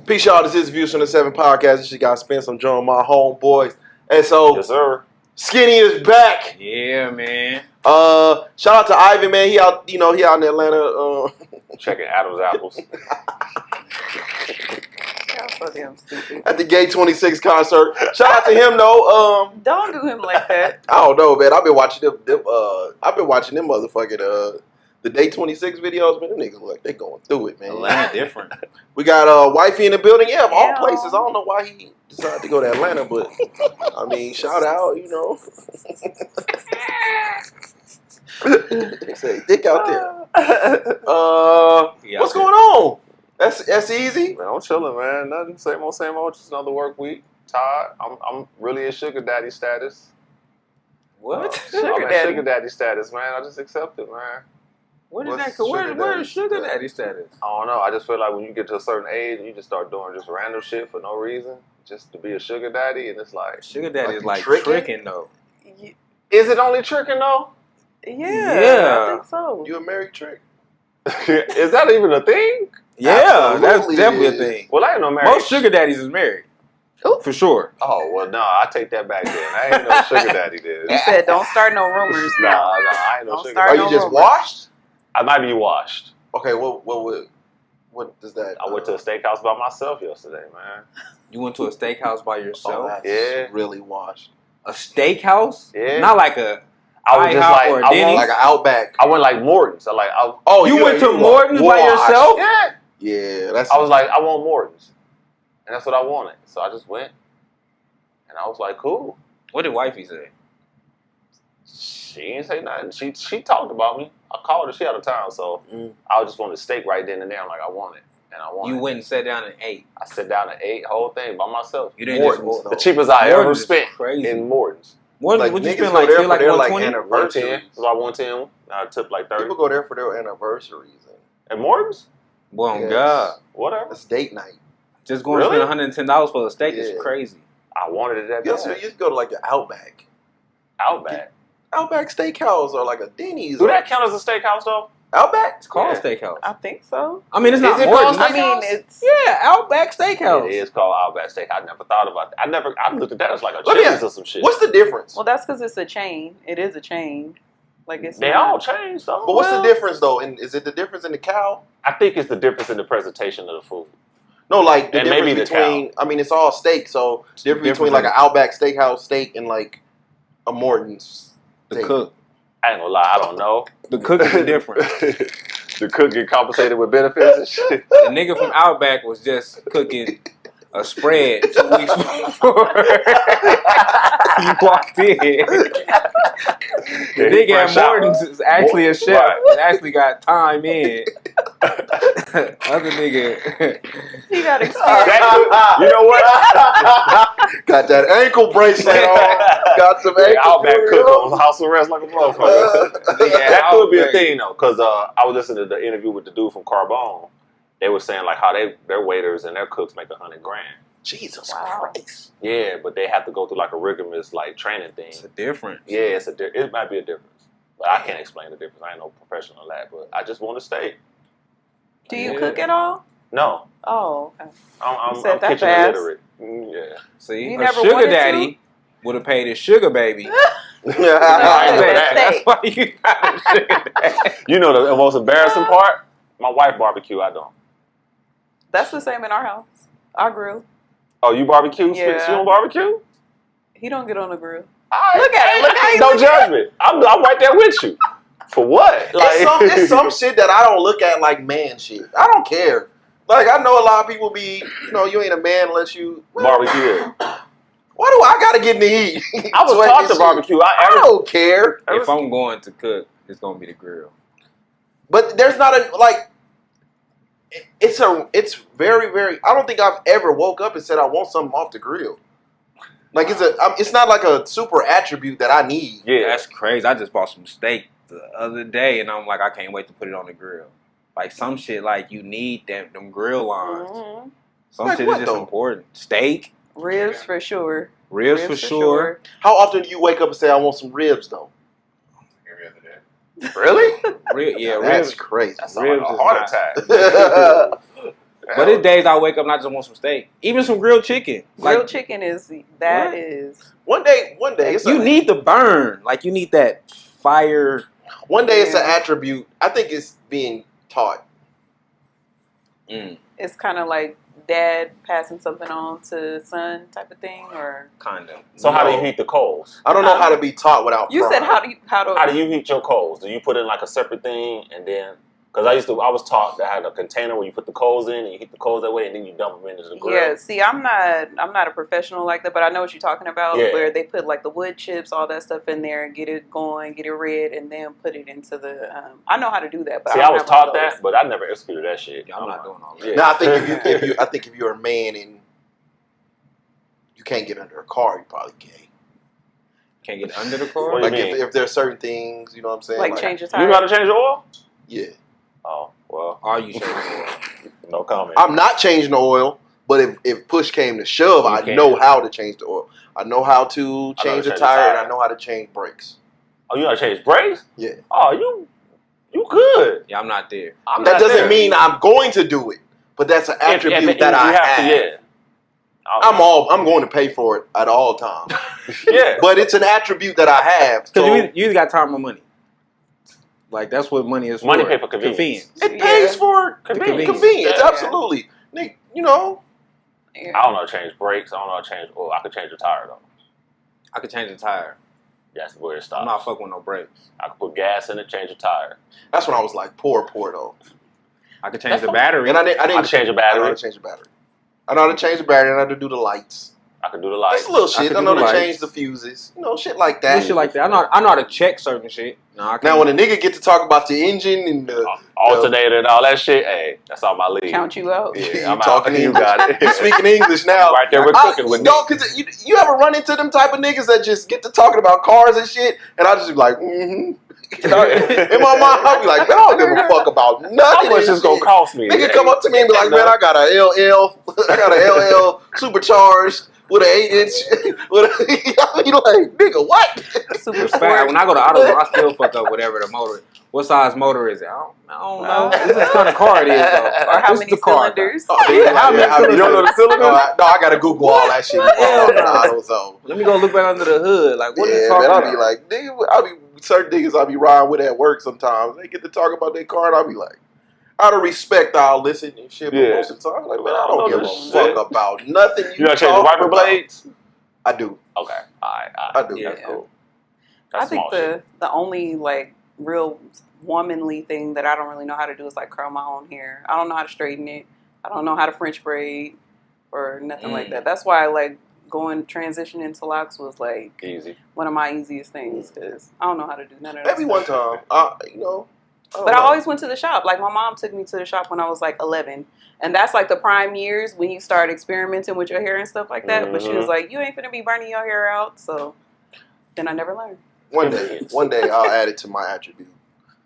Peace, y'all. This is Views from the Seven podcast. This shit got Spence. I'm joined my homeboys. And so, Yes, sir. Skinny is back. Yeah, man. Shout out to Ivan, man. He out, he out in Atlanta. Checking Adam's apples. Y'all so damn stupid. At the Gay 26 concert. Shout out to him though. Don't do him like that. I don't know, man. I've been watching them motherfucking the Day 26 videos, man. Them niggas look like they going through it, man. Atlanta different. We got wifey in the building. Yeah, of all Yeah. places. I don't know why he decided to go to Atlanta, but I mean, shout out, They say dick out there. What's going on? That's easy. Man, I'm chilling, man. Nothing. Same old. Just another work week. Tired. I'm really in sugar daddy status. What? I'm in sugar daddy status, man. I just accept it, man. What is What's that? sugar Where daddy is sugar status? daddy status? I don't know. I just feel like when you get to a certain age, you just start doing just random shit for no reason, just to be a sugar daddy, and it's like, Sugar daddy Like is like tricking? tricking though. is it only tricking though? Yeah, I think so. You a married trick? Is that even a thing? Yeah, that's Absolutely definitely a is. thing. Well, I ain't no marriage. Most sugar daddies is married. Who? For sure. Oh well, no, I take that back. Then I ain't no sugar daddy. Then You said don't start no rumors no, now. I ain't no Don't sugar start Are daddy. you no just rumors. washed? I might be washed. Okay, what does that? I went to a steakhouse by myself yesterday, man. You went to a steakhouse by Oh, yourself. that's Yeah. really washed. A steakhouse? Yeah. Not like a I was just IHOP like, or a I Denny's? went Like an Outback. I went like Morton's. Oh, You went to wa- Morton's by washed. yourself? Yeah. Yeah, that's. I was like, I want Morton's, and that's what I wanted. So I just went, and I was like, cool. What did wifey say? She didn't say nothing. She talked about me. I called her. She out of town, so I just wanted steak right then and there. I'm like, I want it, and I want You it. went and sat down and ate. I sat down and ate the whole thing by myself. You didn't Morton's, just though. The cheapest I ever Morton's is spent crazy. in Morton's. What Like, would you niggas spend go like? there Feel for like their, like, 120? anniversary. 110. It was about 110. I tipped like 30. People go there for their anniversaries. At Morton's? Well, Yes. God. Whatever. It's date night. Just going Really? to spend $110 for a steak Yeah. is crazy. I wanted it that You bad. used to go to like the Outback. Outback. Outback Steakhouse or like a Denny's. Do or that count as a steakhouse though? Outback? It's called Yeah. steakhouse. I think so. I mean, it's not Is it Morton's. called I mean, it's Yeah, Outback Steakhouse. It is called Outback Steak. I never thought about that. I looked at that as like a Let me Chili's ask- or some shit. What's the difference? well, that's because it's a chain. It is a chain. Like it's. They not- all changed though. But what's Well, the difference though? And is it the difference in the cow? I think it's the difference in the presentation of the food. No, like the And difference maybe the between. I mean, it's all steak, so the difference difference between like in- an Outback Steakhouse steak and like a Morton's. The steak. cook. I ain't gonna lie, I don't know. The cook is different. The cook get compensated with benefits and shit. The nigga from Outback was just cooking a spread 2 weeks before you walked in. The nigga at Fresh out. Morton's is actually a chef Right. and actually got time in. Other nigga. He got experience. That could, you know what? Got that ankle bracelet on. Got some Yeah, ankle Outback cook bracelet on house arrest like a motherfucker. Yeah, That could be a Outback. thing though, because I was listening to the interview with the dude from Carbone. They were saying like how their waiters and their cooks make $100,000. Jesus Wow. Christ. Yeah, but they have to go through like a rigorous like training thing. It's a difference. Yeah, it might be a difference, but I can't explain the difference. I ain't no professional at that, but I just want to stay. Do you Yeah. cook at all? No, Oh, okay. I'm said that kitchen fast. illiterate. Yeah. See, You a never sugar wanted daddy would have paid his sugar baby. I ain't know that. That's why you got a sugar daddy. You know the most embarrassing part? My wife barbecue. I don't. That's the same in our house. I grill. Oh, you barbecue? Yeah. She don't barbecue? He don't get on the grill. Look at it, look at it, No look at judgment. I'm right there with you. For what? It's some shit that I don't look at like man shit. I don't care. Like, I know a lot of people be, you ain't a man unless you barbecue. Why do I gotta get in the heat? I was Sweat taught this to shit. barbecue. I don't care. If I'm going to cook, it's gonna be the grill. But there's not a like. It's very, very. I don't think I've ever woke up and said I want something off the grill. Like it's not like a super attribute that I need. Yeah, That's crazy. I just bought some steak the other day, and I'm like, I can't wait to put it on the grill. Like some shit, like you need them grill lines. Mhm. Some Like shit what, is just though? important. Steak, Ribs for sure. ribs for sure. How often do you wake up and say I want some ribs though? Every other day. really? Yeah, That's ribs. crazy. That's Ribs a is heart not- attack. But there's days I wake up and I just want some steak. Even some grilled chicken. Grilled chicken is that What? is. One day, it's You need the burn. Like, you need that fire. One day it's an Yeah. attribute. I think it's being taught. It's kind of like dad passing something on to son type of thing, or Kind of. So how do you heat the coals? I don't know how to be taught without you pride. said how How do you heat your coals? Do you put in like a separate thing and then? Because I was taught to have a container where you put the coals in and you heat the coals that way and then you dump them into the grill. Yeah, see, I'm not a professional like that, but I know what you're talking about. Yeah. Where they put like the wood chips, all that stuff in there, get it going, get it red, and then put it into the. I know how to do that, but See, I I don't was have one taught of those. that, but I never executed that shit. I'm not doing all that. Yeah. Now I think if you're a man and you can't get under a car, you probably gay. Can't get under the What car? do you Like mean? if there's certain things, you know what I'm saying? Like change your You tire. know how to change your oil? Yeah. Oh, well, Are you sure? no comment. I'm not changing the oil, but if push came to shove, You I can. know how to change the oil. I know how to change the change the tire, and tire. I know how to change brakes. Oh, you know how to change brakes? Yeah. Oh, you good. Yeah, I'm not there. I'm That not doesn't there. mean I'm going to do it, but that's an attribute that I have. Yeah. I'm going to pay for it at all times. Yeah. But it's an attribute that I have. Because So you either got time or money. Like, that's what money is for. Money pay for convenience. it pays for Convenience. convenience. Yeah. Absolutely. Nick, you know, I don't know how to change brakes. I don't know how to change oil. I could change the tire though. I could change the tire. That's where it stops. I'm not fucking with no brakes. I could put gas in it, change the tire. that's when I was like poor though. I could change the battery. And I didn't I could change the I know how battery. to change the battery. I know how to change the battery, and I know how to do the lights. I could do the lights. Just little shit. could I do know the to lights. change the fuses. You know, shit like That that. shit like that. I know how to check certain shit. No, I Now, can't. when a nigga get to talk about the engine and the Alternator and all that shit. Hey, that's all my league. Count you out. Yeah, You I'm talking out. You English. got it. you speaking English now. Right there, we're cooking with no, because you ever run into them type of niggas that just get to talking about cars and shit, and I just be like, mm-hmm. In my mind, I'll be like, man, I don't give a fuck about nothing. How much of is gonna shit. cost me? Nigga come up to me and be like, man, I got a LL supercharged with an 8-inch. I be like, nigga, what? Super It's fat. sport. When I go to AutoZone, I still fuck up whatever the motor. What size motor is it? I don't know. This is kind of car it is though. Or how This is many the car. cylinders? Oh, dude, How many I mean, cylinders? You don't know the cylinder? No, I gotta Google all that shit. Hell no. AutoZone. Let me go look back under the hood. Like, what are you Yeah, talking man, I'll about? be like, nigga, certain niggas I'll be riding with at work sometimes. They get to talk about their car, and I'll be like, out of respect, I'll listen and shit. But Yeah. most of the time, I'm like, man, I don't know give a this fuck shit. about nothing You gotta change the talk wiper about. blades? I do. Okay. Alright. I do. Yeah. That's cool. I That's think small shit. the only like real womanly thing that I don't really know how to do is like curl my own hair. I don't know how to straighten it. I don't know how to French braid or nothing like that. That's why like transition into locks was like Easy. one of my easiest things because I don't know how to do none of that. Maybe one stuff. time, you know. But I always went to the shop. Like my mom took me to the shop when I was like 11, and that's like the prime years when you start experimenting with your hair and stuff like that. But she was like, "You ain't finna be burning your hair out," so then I never learned. One day I'll add it to my attribute.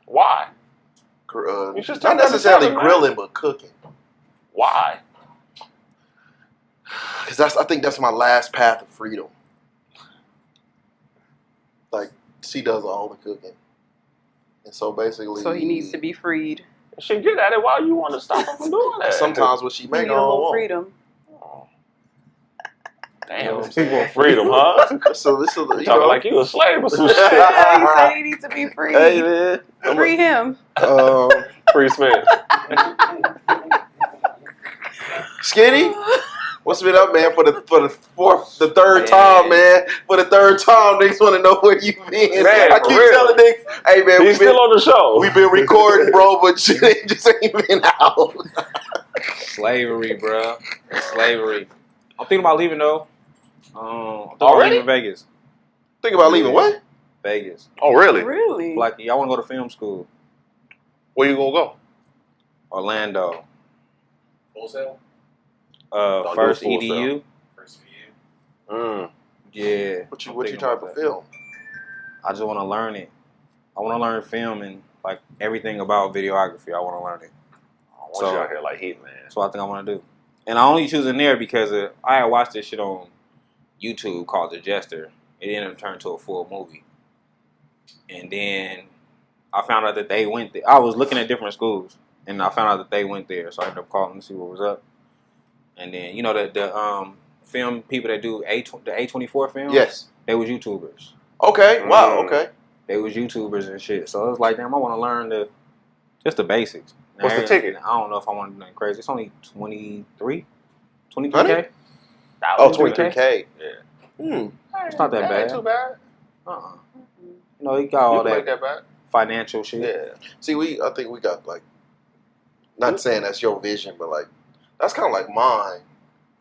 Why? You should not start at necessarily 7, man. grilling, but cooking. Why? Because I think that's my last path of freedom. Like, she does all the cooking. And so basically... So he needs to be freed. She get at it. Why you want to stop her from doing that? Sometimes what she You make, need I a don't little want. freedom. Oh. You know Damn, what I'm people saying? want freedom, huh? So this is... You Talking know, like you a slave or some shit. Yeah, he said he needs to be freed. Hey, man. Free him. Free Smith. Skinny? What's been up, man? For the third time, man. For the third time, niggas want to know where you been. Man, I for keep real. telling niggas, hey, man, He's still on the show. we've been recording, bro, but shit just ain't been out. Slavery, bro. Slavery. I'm thinking about leaving though. I'm thinking Already? about leaving Vegas. Think about leaving what? Vegas. Oh, really? Really? Like, y'all want to go to film school? Where you gonna go? Orlando. Wholesale? Don't First do a full EDU. First for you. Mm. Yeah. What you I'm thinking type about of that. film? I just want to learn it. I want to learn film and like everything about videography. I want to learn it. I want So- you out here like Heat, man. That's what I think I want to do. And I only choose in there because I had watched this shit on YouTube called The Jester. It ended up turning into a full movie. And then I found out that they went there. I was looking at different schools. and I found out that they went there, so I ended up calling to see what was up. And then you know the film people that do the A24 films. Yes. They was YouTubers. Okay. Wow. Okay. They was YouTubers and shit. So it was like, damn, I want to learn just the basics. What's the ticket? I don't know if I want to do nothing crazy. It's only 23K. Oh, 23K. Yeah. It's not that bad. Ain't too bad. You know, you got all You can that make that bad. financial shit. Yeah. See, I think we got like, not saying that's your vision, but like, that's kind of like mine.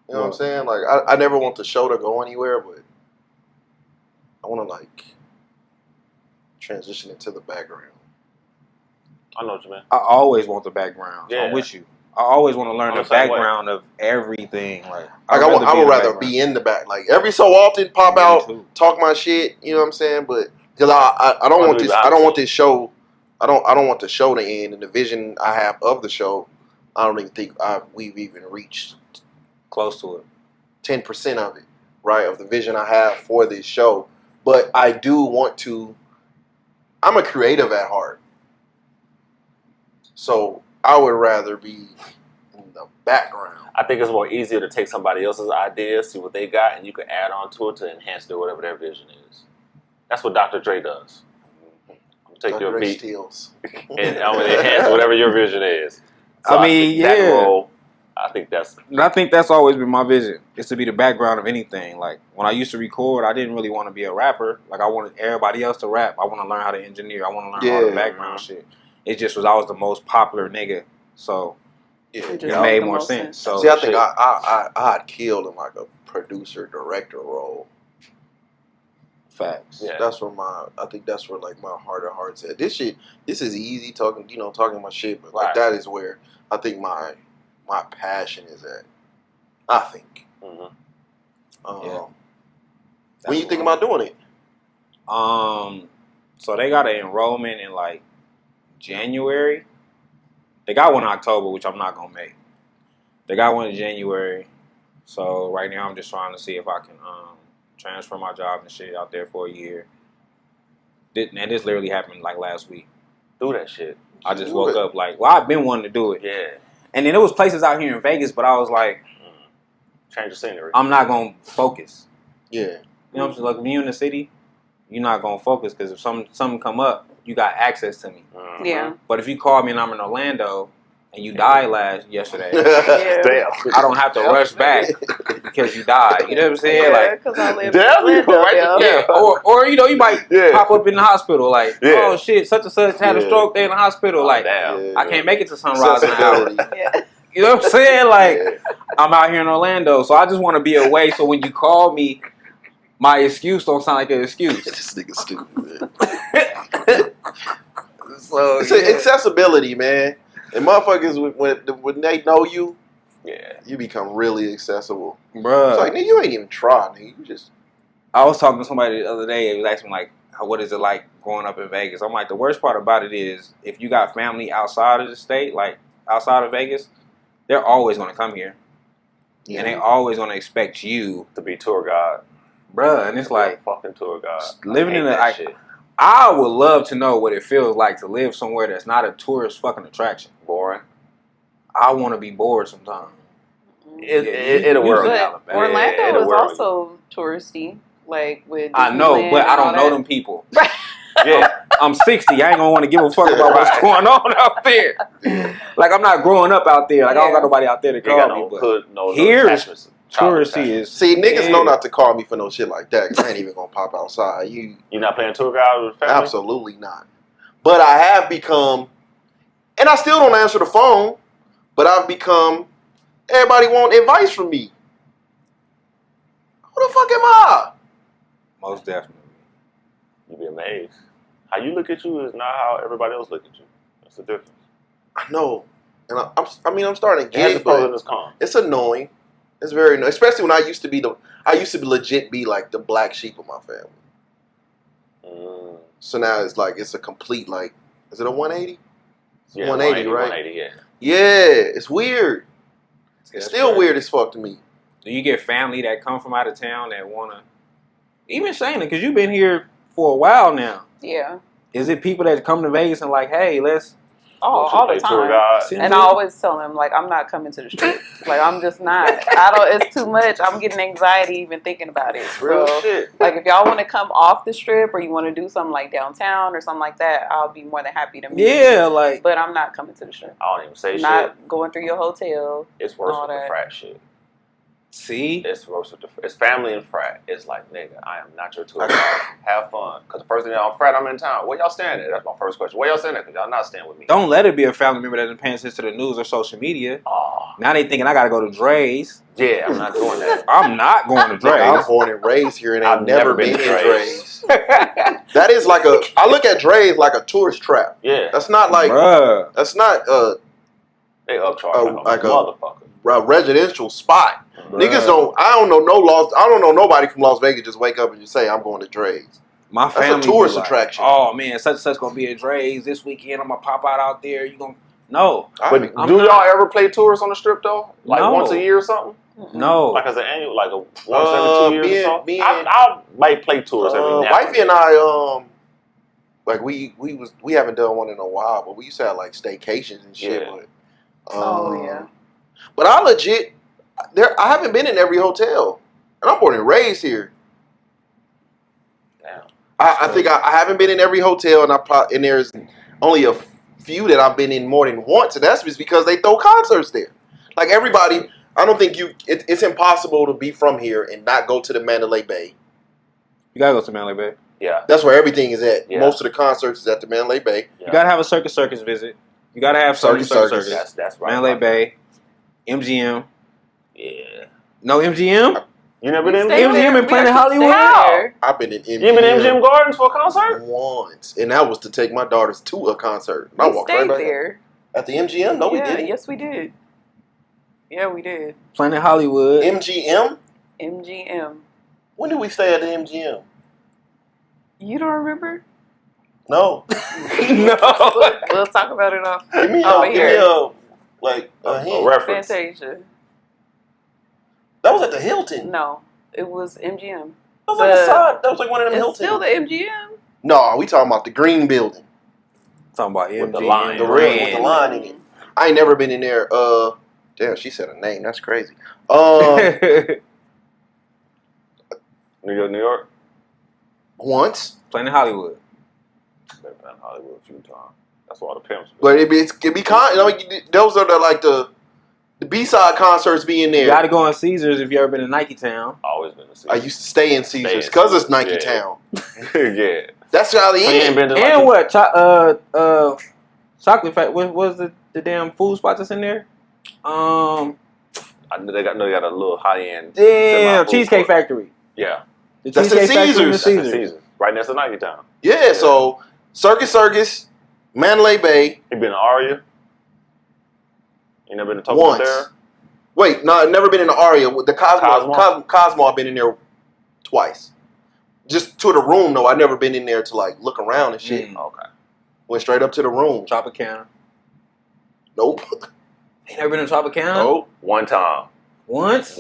You know what I'm saying? Like, I never want the show to go anywhere, but I want to like transition into the background. I know what you mean. I always want the background. Yeah. I'm with you. I always want to learn I'm the the same background of everything. Like I would rather be in the back. Like every so often, pop Me out, too. talk my shit. You know what I'm saying? But because I don't want this. I don't want this show. I don't want the show to end. And the vision I have of the show, I don't even think we've even reached close to it. 10% of it, right? Of the vision I have for this show. But I do want to. I'm a creative at heart, so I would rather be in the background. I think it's more easier to take somebody else's ideas, see what they got, and you can add on to it to enhance whatever their vision is. That's what Dr. Dre does. Take your beat steals. and I'm gonna enhance whatever your vision is. So I mean, that yeah. role, I think that's always been my vision. Is to be the background of anything. Like when I used to record, I didn't really want to be a rapper. Like I wanted everybody else to rap. I want to learn how to engineer. I want to learn all the background shit. It just was I was the most popular nigga, so it made more sense. So see, I think I'd killed in like a producer director role. Facts. Yeah. I think that's where like my heart of hearts at. This is easy talking my shit, but like that is where I think my passion is at. I think. When you think about doing it? So they got an enrollment in like January. They got one in October, which I'm not gonna make. They got one in January. So right now I'm just trying to see if I can transfer my job and shit out there for a year. And this literally happened like last week. Do that shit. I just woke up like, well, I've been wanting to do it. Yeah. And then there was places out here in Vegas, but I was like, change the scenery. I'm not gonna focus. Yeah. You know what I'm saying? Like when you in the city, you're not gonna focus because if something come up, you got access to me. Yeah. But if you call me and I'm in Orlando and you died yesterday, I don't have to rush back because you died. You know what I'm saying? Yeah, like, because I live in Orlando. yeah. Or you might pop up in the hospital like, oh shit, such and such had a stroke. They in the hospital. Like, I can't make it to sunrise in an hour. You know what I'm saying? Like, I'm out here in Orlando, so I just want to be away. So when you call me, my excuse don't sound like an excuse. This nigga stupid, man. So it's accessibility, man. And motherfuckers, when they know you, you become really accessible. Bruh. It's like, nigga, you ain't even try, nigga. You just... I was talking to somebody the other day, and was asking me, like, what is it like growing up in Vegas? I'm like, the worst part about it is, if you got family outside of the state, like, outside of Vegas, they're always going to come here. Yeah. And they always going to expect you to be tour guide. Bruh, and it's like, fucking tour guide. Living in that shit. I would love to know what it feels like to live somewhere that's not a tourist fucking attraction. Boring. I want to be bored sometimes. It'll work. Orlando is also touristy, like with I know, but I don't know them people. Yeah, I'm 60. I ain't gonna want to give a fuck about what's going on out there. Like I'm not growing up out there. Like I don't got nobody out there to call me. But here, touristy is. See, niggas know not to call me for no shit like that. Cause I ain't even gonna pop outside. You not playing tour guide with family? Absolutely not. But I have become, and I still don't answer the phone. But I've become. Everybody want advice from me. Who the fuck am I? Most definitely. You'd be amazed. How you look at you is not how everybody else look at you. That's the difference. I know, and I'm starting to get it, but it's annoying. It's very annoying, especially when I used to be legit be like the black sheep of my family. So now it's like it's a complete like, is it a 180? Yeah, 180, right? 180, yeah. Yeah, it's weird. It's still weird as fuck to me. Do you get family that come from out of town that wanna, even Shayna, because you've been here for a while now. Yeah. Is it people that come to Vegas and like, hey, let's all the Tour time. guide. And I always tell them, like, I'm not coming to the strip. Like, I'm just not. It's too much. I'm getting anxiety even thinking about it. Real So, shit. like, if y'all want to come off the strip or you want to do something like downtown or something like that, I'll be more than happy to meet Yeah, you. like. But I'm not coming to the strip. I don't even say Not shit. going through your hotel. It's worse all with the that. frat shit. See? It's worse with it's family and frat. It's like, nigga, I am not your tour guide. Have fun. Because the first thing I'm frat, I'm in town. Where y'all staying at? That's my first question. Where y'all staying at? Because y'all not staying with me. Don't let it be a family member that didn't pay attention to the news or social media. Oh, Now they thinking I gotta go to Dre's. yeah, I'm not doing that. I'm not going to Nigga, I'm Dre's. born and raised here and I've I've never never been been in to Dre's. That is like I look at Dre's like a tourist trap. Yeah, That's not like, Bruh. that's not they upcharge like a motherfucker. a residential spot. Bruh. Niggas I don't know nobody from Las Vegas just wake up and just say, I'm going to Dre's. My That's a family tourist be like, attraction. Oh man, such and such gonna be at Dre's this weekend. I'm gonna pop out there. You gonna no, But I'm do not. y'all ever play tours on the strip though? Like No. once a year or something? no. Like as an annual, like a once every 2 years or so? me and- I might play tours every now Wifey and and I, like we haven't done one in a while, but we used to have like staycations and shit. Yeah. But, Oh, yeah. But I legit, I haven't been in every hotel, and I'm born and raised here. Damn. I think I haven't been in every hotel, and there's only a few that I've been in more than once, and that's just because they throw concerts there. Like everybody, I don't think it's impossible to be from here and not go to the Mandalay Bay. You gotta go to Mandalay Bay. Yeah. That's where everything is at. Yeah. Most of the concerts is at the Mandalay Bay. Yeah. You gotta have a circus visit. You gotta have Circus. That's right. Mandalay Bay, MGM. Yeah. No MGM. You never been Stay in MGM there. in Planet We Hollywood? actually stayed there. I've been in MGM. You been in MGM Gardens for a concert? once, and that was to take my daughters to a concert. And I We walked right stayed back there. at the MGM. No, we Yeah, didn't. yes, we did. Yeah, we did. Planet Hollywood. MGM. MGM. When did we stay at the MGM? You don't remember? No. No. We'll talk about it off. Give me Over a here. A hint. reference. Fantasia. That was at the Hilton. No, it was MGM. That was like a side. That was like one of them It's Hilton. still the MGM. No, we talking about the green building. Talking about MGM. With the line. The red with the line in it. I ain't never been in there. Damn, she said a name. That's crazy. New York. Once, Planet Hollywood. Been in Hollywood a few times. That's where all the pimps. but it be those are the B-side concerts being there. You gotta go on Caesars if you ever been to Nike Town. Always been to see. I used to stay in Caesars in because it's Nike Yeah. Town. Yeah. That's how they So you ain't been to like And what? Chocolate Factory. What was the damn food spot that's in there? I know they got a little high end. Damn, Cheesecake Factory. Yeah. The That's Cheesecake at Factory in the Caesars. That's in Caesars. Caesars. Right next to Nike Town. Yeah, so Circus, Mandalay Bay. You been to Aria? You never been to Tokyo Once. there? Wait, no, I've never been in the Aria. With the Cosmo, I've been in there twice. Just to the room, though. I've never been in there to like look around and shit. Okay. Went straight up to the room. Tropicana. Nope. Ain't never been to Tropicana? Nope. One time. Once?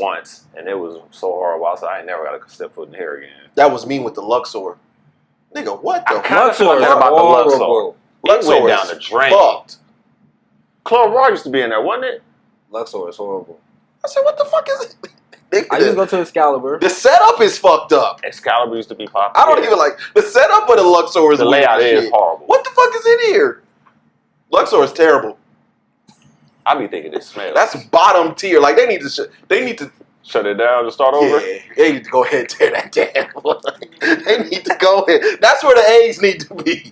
And it was so horrible. I said, I ain't never got to step foot in here again. That was me with the Luxor. Nigga, what the I kinda Luxor feel like is that about the Luxor. horrible. Luxor It went down is the drain. fucked. Club Raw used to be in there, wasn't it? Luxor is horrible. I said, what the fuck is it? Nigga, I used to go to Excalibur. the setup is fucked up. Excalibur used to be popular. I don't even like the setup of the Luxor is The weird layout as is shit. horrible. What the fuck is in here? Luxor is terrible. I be thinking it smells. That's bottom tier. Like they need to Shut it down and start over. Yeah, they need to go ahead and tear that down. They need to go ahead. That's where the A's need to be.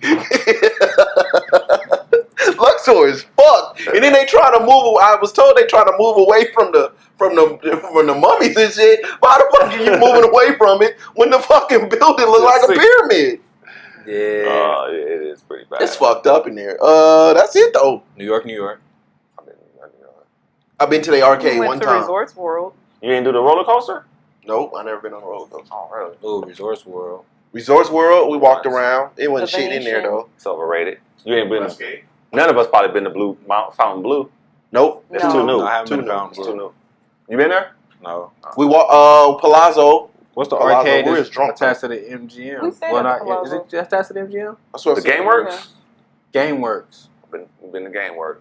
Luxor is fucked. And then they trying to move. I was told they trying to move away from the mummies and shit. Why the fuck are you moving away from it when the fucking building look like a pyramid? Yeah. It is pretty bad. It's fucked up in there. That's it though. New York. I've been to the arcade We went one to time. Resorts World. You ain't do the roller coaster? Nope, I never been on a roller coaster. Oh, really? Oh, Resorts World. Resorts World, we walked Nice. around. It wasn't The shit in there Venetian. though. It's overrated. You ain't been. Westgate. None of us probably been to Fountain Blue. Nope. It's No. too new. I haven't Too been to new. Fountain It's too Blue. new. You been there? No. We walk Palazzo. What's the Palazzo, arcade we're that's just drunk, attached to the MGM? We stayed Well, at the not, is Palazzo. it attached to the MGM? I swear The to God. GameWorks? GameWorks. Been to GameWorks.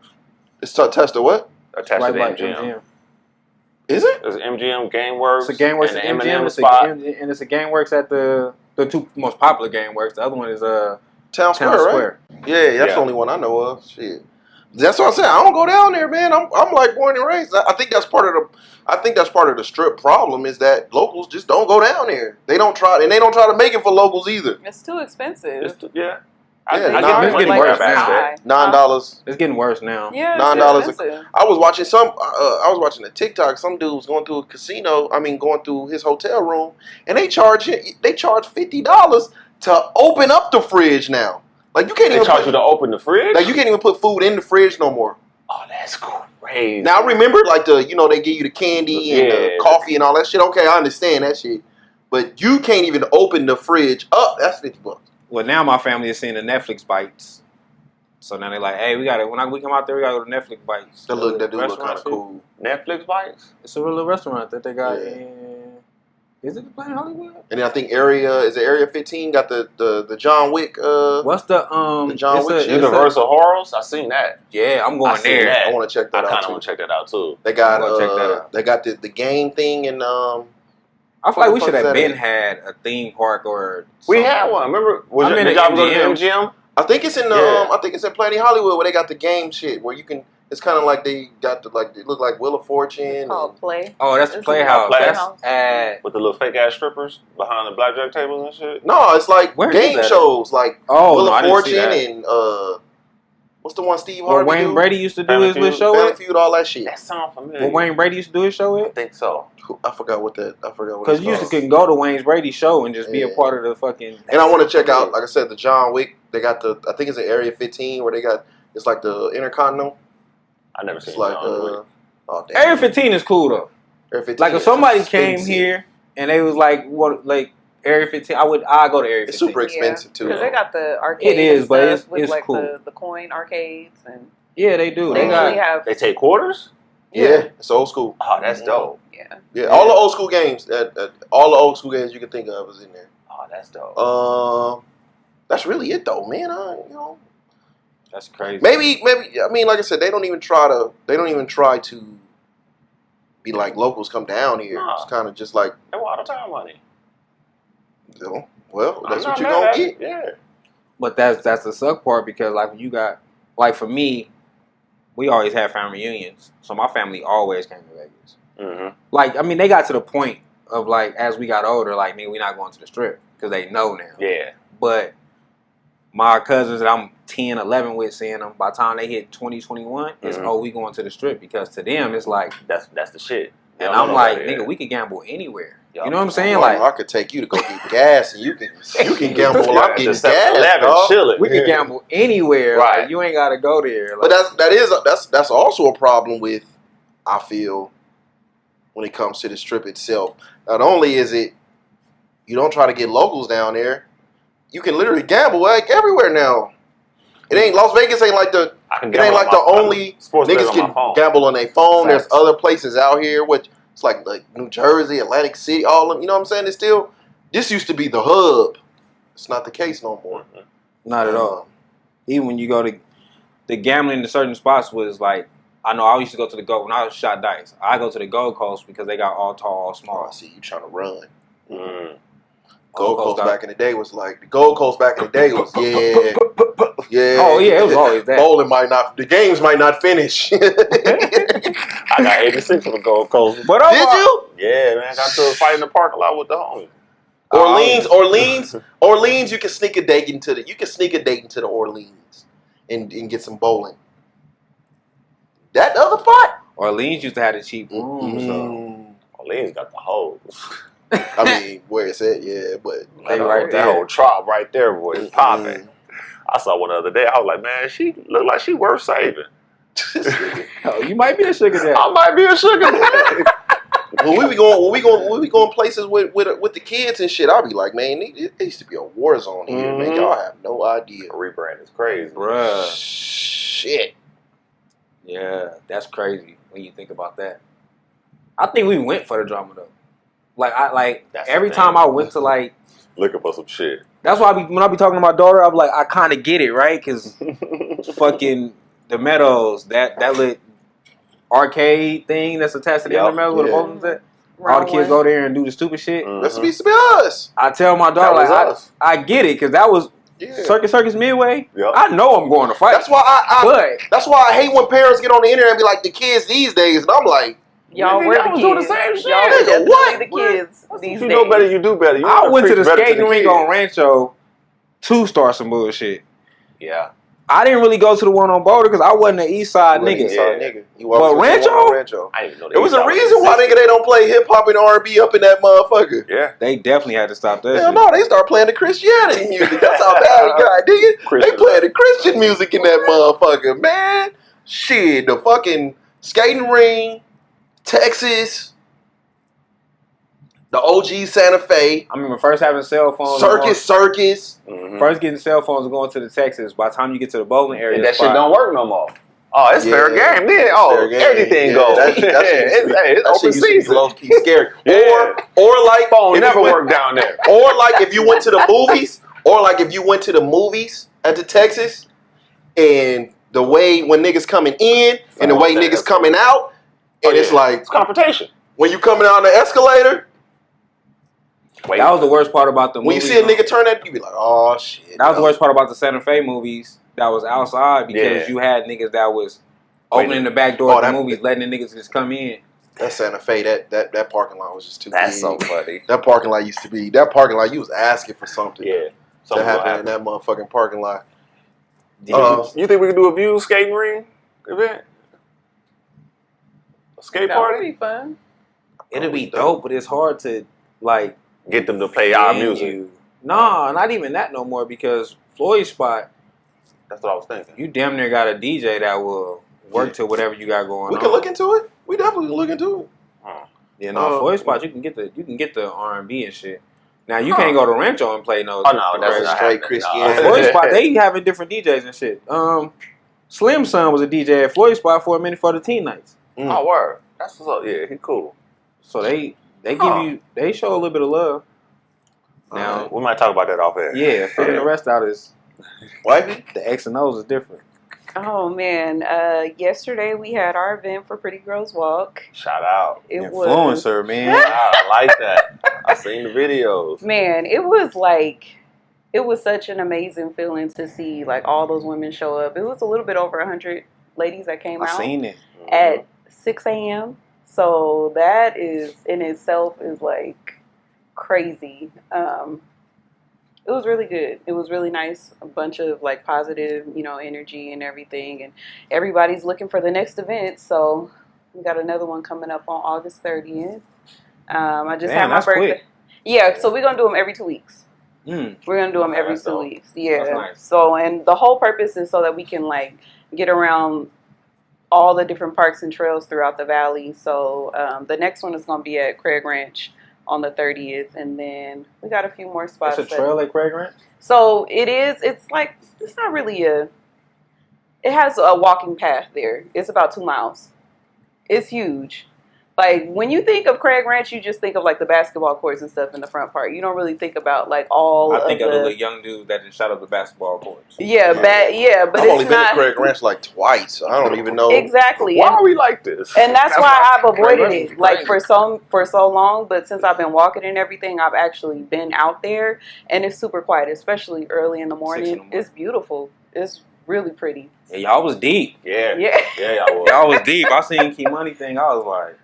It's attached to what? Attached Right to the by MGM. MGM. Is it? There's MGM, GameWorks, It's a GameWorks and at the MGM. M&M It's spot. and it's a GameWorks at the two most popular GameWorks. The other one is Town Square, Town right? Square. Yeah, that's the only one I know of. Shit. That's what I said. I don't go down there, man. I'm like born and raised. I think that's part of the strip problem is that locals just don't go down there. They don't try to make it for locals either. It's too expensive. Yeah, I it's get getting the worse grab now. aspect. $9. It's getting worse now. Yeah, $9 it's expensive. I was watching a TikTok. Some dude was going through a casino. going through his hotel room, and they charge $50 to open up the fridge now. Like you can't They even charge you to open the fridge? like you can't even put food in the fridge no more. Oh, that's crazy. Now remember, like they give you the candy and the coffee and all that shit. Okay, I understand that shit, but you can't even open the fridge up. That's $50. Well, now my family is seeing the Netflix bites. So now they're like, hey, when we come out there, we gotta go to Netflix bites. That dude look Restaurant kind of shit. cool. Netflix bites? It's a little restaurant that they got Yeah. in. Is it Planet Hollywood? And then I think Area 15 got the John Wick. What's the John it's Wick a- shit. it's a- Universal Horrors? I seen that. Yeah, I'm I going seen there. that. I want to check I that kind out of too. want to check that out too. They got I'm gonna check that out. They got the game thing and I feel like we What should the fuck have is been that? had a theme park or We something. had one. Remember? I'm in Did the y'all go to the MGM. MGM? I think it's in Yeah. I think it's in Planet Hollywood where they got the game shit where you can. It's kind of like they got they look like Wheel of Fortune. It's called Play. Oh, that's the It's Playhouse. Playhouse. That's at With the little fake ass strippers behind the blackjack tables and shit? No, it's like Where is game that at? shows like oh Wheel no, I of didn't see Fortune that. and what's the one Steve Where Harvey Wayne do? Brady used to do Family his little Feud. show Family at. Feud, all that shit. That sounds familiar. Where Wayne Brady used to do his show I at. think so. I forgot what Because you used to called. can go to Wayne's Brady show and just be a Yeah. part of the fucking. And I want to check out, like I said, the John Wick. They got I think it's in Area 15 where they got it's like the Intercontinental. I never seen It's like John Wick. oh damn. Area 15 is cool though. Area 15 Like if is somebody came expensive. here and they was like, "What, like Area 15?" I go to Area 15. It's super expensive too. Because they got the arcade. It is, and but stuff it's with like cool. the coin arcades and Yeah, they do. they They usually got. have. They take quarters? Yeah, it's old school. Oh, that's dope. Yeah. Yeah, all the old school games. All the old school games you can think of is in there. Oh, that's dope. That's really it though, man. That's crazy. Maybe. I mean, like I said, they don't even try to be like locals come down here. Nah. It's kind of just like, They want all the time money. well, that's I'm what not you're mad gonna at get. it. Yeah. But that's the suck part because like when you got like for me, we always had family reunions, so my family always came to Vegas. Mm-hmm. Like I mean, they got to the point of like as we got older, like man, we're not going to the strip because they know now. Yeah. But my cousins that I'm 10, 11 with seeing them, by the time they hit 20, 21, it's Mhm. oh we going to the strip because to them it's like, That's the shit. They and don't I'm know like nobody, nigga, yeah. we could gamble anywhere. Yup. You know what I'm saying? Well, Like I could take you to go get gas, and you can gamble while I'm At getting the gas. 7-Eleven dog. chilling. we could gamble anywhere. Right. Like, you ain't got to go there. But Like, that's also a problem with, I feel, when it comes to the strip itself. Not only is it you don't try to get locals down there, you can literally gamble like everywhere now. It ain't Las Vegas ain't like the I can it ain't gamble like on the my only sports bet niggas on my can phone. gamble on their phone. Facts. There's other places out here which it's like New Jersey, Atlantic City, all of them. You know what I'm saying? It's still this used to be the hub. It's not the case no more. Mhm. not at all. Even when you go to the gambling in certain spots was like, I know I used to go to the Gold when I was shot dice. I go to the Gold Coast because they got all tall, all Oh, small. I see you trying to run. Mm. Gold Coast got- back in the day was like the Gold Coast back in the day was yeah. Oh yeah, it was always that. Bowling the games might not finish. Did I got 86 for the Gold Coast. But you? Yeah, man. Got to a fight in the parking lot with the homie. Orleans, you can sneak a date into the Orleans and get some bowling. That other spot? Orleans used to have the cheap rooms. So. Mm. Orleans got the hoes. I mean, where it's at, yeah, but They right That there. whole trop right there, boy. It's popping. Mm. I saw one the other day. I was like, man, she look like she worth saving. Oh, you might be a sugar daddy. I might be a sugar daddy. when we going places with the kids and shit, I'll be like, man, it used to be a war zone here, man. Mhm. Y'all have no idea. Rebrand is crazy. Bruh. Shit. Yeah, that's crazy when you think about that. I think we went for the drama though. That's every the time thing. I went to like. Looking for some shit. That's why when I be talking to my daughter, I'm like, I kind of get it, right? Because fucking the Meadows, that little arcade thing that's attached to the Yup. Meadows where the Yeah. bowling's at. All Round the kids one. go there and do the stupid shit. Recipe to be us. I tell my That daughter, was like, us. I get it, because that was Yeah. Circus Midway. Yup. I know I'm going to fight. That's why but that's why I hate when parents get on the internet and be like the kids these days, and I'm like, Y'all Nigga, were y'all the was doing the kids. same shit. Y'all were Nigga, definitely what? the kids these If days. you know better, you do better. You I wanna went to the preach better skating the rink kids. on Rancho to start some bullshit. Yeah. I didn't really go to the one on Boulder because I wasn't an East Side you an nigga. East Side Yeah. nigga. You always But went to the one on Rancho. I didn't even know There was a East Side reason why existed. nigga they don't play hip hop and R&B up in that motherfucker. Yeah. They definitely had to stop that Hell shit. no, they start playing the Christianity music. That's how bad it got, nigga. They Christian playing the Christian music in that motherfucker, man. Shit, the fucking skating ring, Texas, the OG Santa Fe, I remember first having cell phones. Circus. Mhm. First getting cell phones and going to the Texas. By the time you get to the bowling area, And that spot, shit don't work no more. Oh, it's fair Yeah. game. Then It's oh, fair game. everything Yeah, goes. that shit used to be- It's That open shit used to be season. low key scary. Yeah. Or like Phone if never you went- worked down there. Or like if you went to the movies, at the Texas, and the way when niggas coming in and the way That niggas coming out, Oh, and it's yeah. like It's confrontation. when you coming out on the escalator, Wait. that was the worst part about the when you movies. see a nigga turn that, you be like, oh shit. That was the worst part about the Santa Fe movies that was outside because Yeah. you had niggas that was opening the back door Oh, of the that- movies, letting the niggas just come in. That Santa Fe, that parking lot was just too That's big. so funny. That parking lot used to be that parking lot. You was asking for something Yeah. to Something happen gonna in that motherfucking parking lot. happen. You think we can do a view skating ring event? A skate That would party? be fun. It'll be dope, but it's hard to like Get them to play our venue. music. Nah, not even that no more because Floyd's spot, That's what I was thinking. you damn near got a DJ that will work to whatever you got going We on. can look into it. We definitely can look into it. You know, Oh. Floyd's spot you can get the R&B and shit. Now you can't go to Rancho and play no. Oh no, that's Right, not straight happening. Christianity. No. Floyd's spot they having different DJs and shit. Slim Son was a DJ at Floyd's spot for a minute for the teen nights. Oh word. That's what's up. Yeah, he cool. So they show a little bit of love. Now, We might talk about that off air. yeah, figuring the rest out is Wifey? the X and O's is different. Oh man, yesterday we had our event for Pretty Girls Walk. Shout out. It was Influencer, man. I like that. I seen the videos. man, it was such an amazing feeling to see like all those women show up. It was a little bit over 100 ladies that came I out seen it. at 6 a.m. So that is in itself is like crazy. It was really good. It was really nice. A bunch of like positive, energy and everything. And everybody's looking for the next event. So we got another one coming up on August 30th. I just Damn, had my that's birthday. quick. Yeah, so we're gonna do them every 2 weeks. Mm. We're gonna do them every That's 2 dope. weeks. Yeah. That's nice. So, and the whole purpose is so that we can like get around all the different parks and trails throughout the valley. So, the next one is gonna be at Craig Ranch on the 30th, and then we got a few more spots. It's a trail at Craig Ranch? So it is. It's like it's not really a. It has a walking path there. It's about 2 miles. It's huge. Like when you think of Craig Ranch, you just think of like the basketball courts and stuff in the front part. You don't really think about like all. I think of of the the little young dude that just shot up the basketball courts. Yeah, but I've it's only been to not Craig Ranch like twice. I don't even know. exactly. Why And- are we like this? And that's why I've avoided Craig it like Ranch. for so long. But since I've been walking and everything, I've actually been out there, and it's super quiet, especially early in the 6 in the morning. morning. It's beautiful. It's really pretty. Yeah, y'all was deep. Yeah. Yeah. Yeah, y'all was. Y'all was deep. I seen Key Money thing. I was like,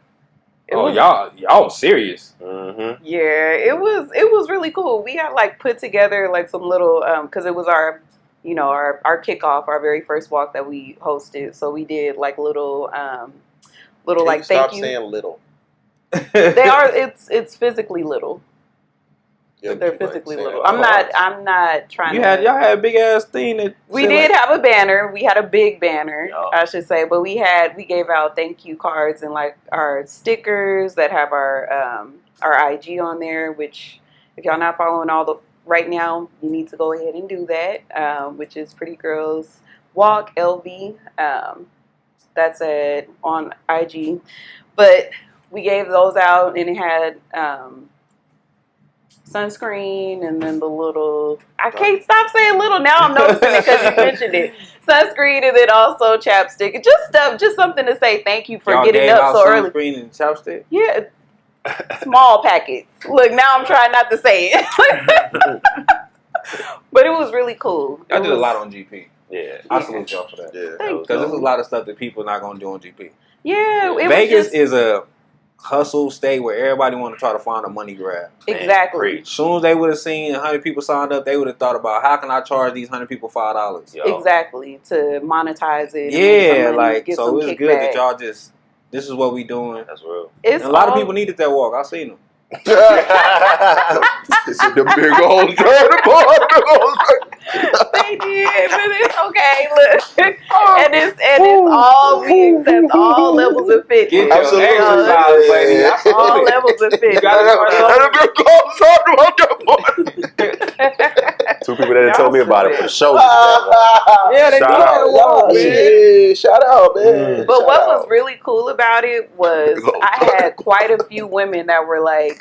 It oh, was- y'all was serious. Mm-hmm. Yeah, it was really cool. We had like put together like some little because it was our our kickoff, our very first walk that we hosted. So we did like little Can like you stop thank you. saying little. They are it's physically little. Yeah, They're you might physically say little. that. I'm not trying y'all to. had a big ass thing that We said, did like, have a banner. We had a big banner, Yeah. I should say. But we gave out thank you cards and like our stickers that have our IG on there. Which, if y'all not following all the right now, you need to go ahead and do that. Which is Pretty Girls Walk LV. That's on IG. But we gave those out, and it had sunscreen, and then the little. I can't stop saying little. Now I'm noticing it because you mentioned it. Sunscreen, and then also chapstick. Just stuff, just something to say thank you for Y'all getting gave up out so early. sunscreen and chapstick? Yeah, small packets. Look, now I'm trying not to say it. But it was really cool. I did a lot on GP. Yeah. I salute y'all for that. Yeah. Thank Because you. there's a lot of stuff that people not going to do on GP. Yeah, it Vegas was just, is a hustle state where everybody want to try to find a money grab. exactly. As soon as they would have seen 100 people signed up, they would have thought about how can I charge these 100 people $5? Yo. Exactly, to monetize it. And make Yeah, some money, like, get so some it's good that kickback. y'all just, this is what we doing. That's real. It's And a lot of all- people needed that walk. I seen them. It's in the big old turn. They did, but it's okay. Look, and it's all we accept all levels of fitness. Get your Absolutely. exercise, lady. Yeah. I all feel it. levels of fitness. Two people that Y'all told me about it for sure. Yeah, they do Shout that out. walk, man. Yeah, shout out, man. But Shout what out. was really cool about it was I had quite a few women that were like,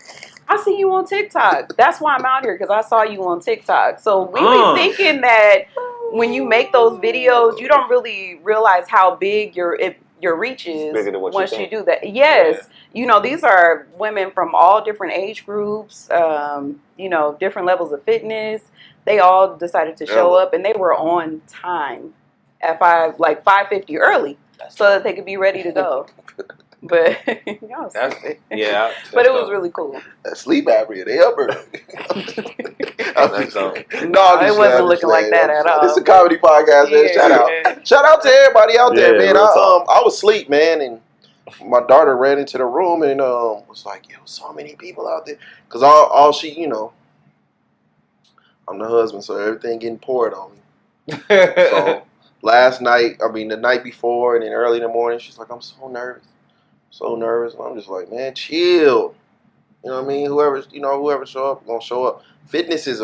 I see you on TikTok. That's why I'm out here, because I saw you on TikTok. So we be thinking that when you make those videos, you don't really realize how big your reach is bigger than what you once you think. do that. Yes. You know, these are women from all different age groups, you know, different levels of fitness. They all decided to show up, and they were on time at 5:50 early, so that they could be ready to go. But y'all stupid. Yeah. But it was really cool. That sleep apnea, they up early. No, it wasn't looking like that at all. It's a comedy podcast, man. Yeah. Shout out to everybody out there, Yeah, man. real talk. I was asleep, man, and my daughter ran into the room and was like, "Yo, so many people out there," because all she, you know, I'm the husband, so everything getting poured on me. So last night, the night before, and then early in the morning, she's like, "I'm so nervous, so nervous." And I'm just like, "Man, chill." You know what I mean? Whoever show up, gonna show up. Fitness is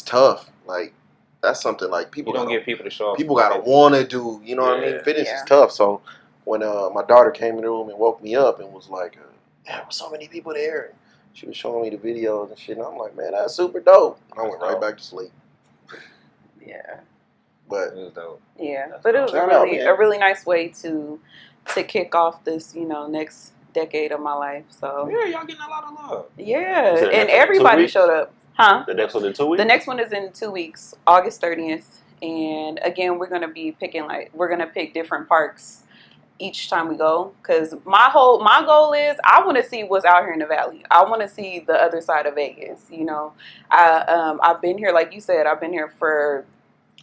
tough. Like, that's something like people You don't gotta, get people to show up. people gotta want to do. You know what I mean? Yeah. Fitness Yeah. is tough. So when my daughter came in the room and woke me up and was like, "There were so many people there," and she was showing me the videos and shit, and I'm like, "Man, that's super dope." And I went right back to sleep. Yeah. But It was dope. Yeah. But it was Shout out, really man. a really nice way to kick off this, you know, next decade of my life. So Yeah, y'all getting a lot of love. yeah, Is it and next in 2 everybody weeks? showed up, huh? The next one in 2 weeks? The next one is in 2 weeks, August 30th, and again, we're gonna be we're gonna pick different parks each time we go, because my goal is I want to see what's out here in the valley. I want to see the other side of Vegas. You know, I've been here, like you said, I've been here for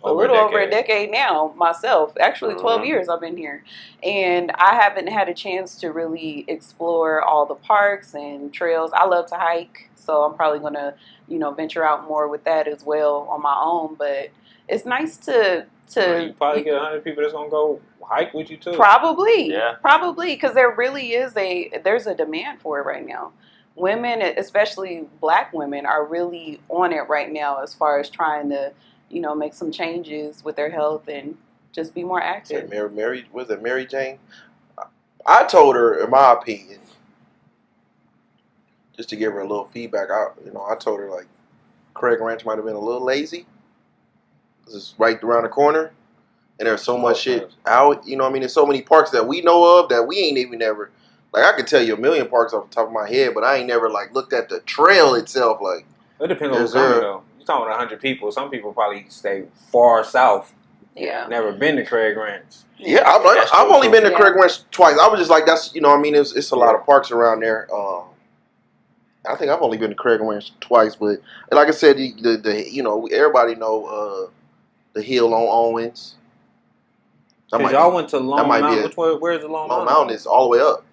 over a decade now myself. Actually, 12 years I've been here, and I haven't had a chance to really explore all the parks and trails. I love to hike, so I'm probably gonna, you know, venture out more with that as well on my own. But it's nice to You probably get 100 people that's gonna go hike with you too. probably, Yeah. because there really is there's a demand for it right now. Women, especially Black women, are really on it right now as far as trying to, you know, make some changes with their health and just be more active. Mary Jane? I told her, in my opinion, just to give her a little feedback. I told her like Craig Ranch might have been a little lazy. It's right around the corner, and there's so much shit out. You know what I mean? There's so many parks that we know of that we ain't even never. Like, I could tell you a million parks off the top of my head, but I ain't never like looked at the trail itself. Like, It depends on Yes, who's coming sir. though. You're talking about 100 people. Some people probably stay far south. Yeah. Never been to Craig Ranch. yeah, That's I've true, only been to yeah. Craig Ranch twice. I was just like, that's, you know what I mean? It's a lot of parks around there. I think I've only been to Craig Ranch twice, but like I said, the you know, everybody know the hill on Owens. That Because might y'all be- went to that Long might be Mountain. it. Where's the Long Long Mountain? Mountain is all the way up.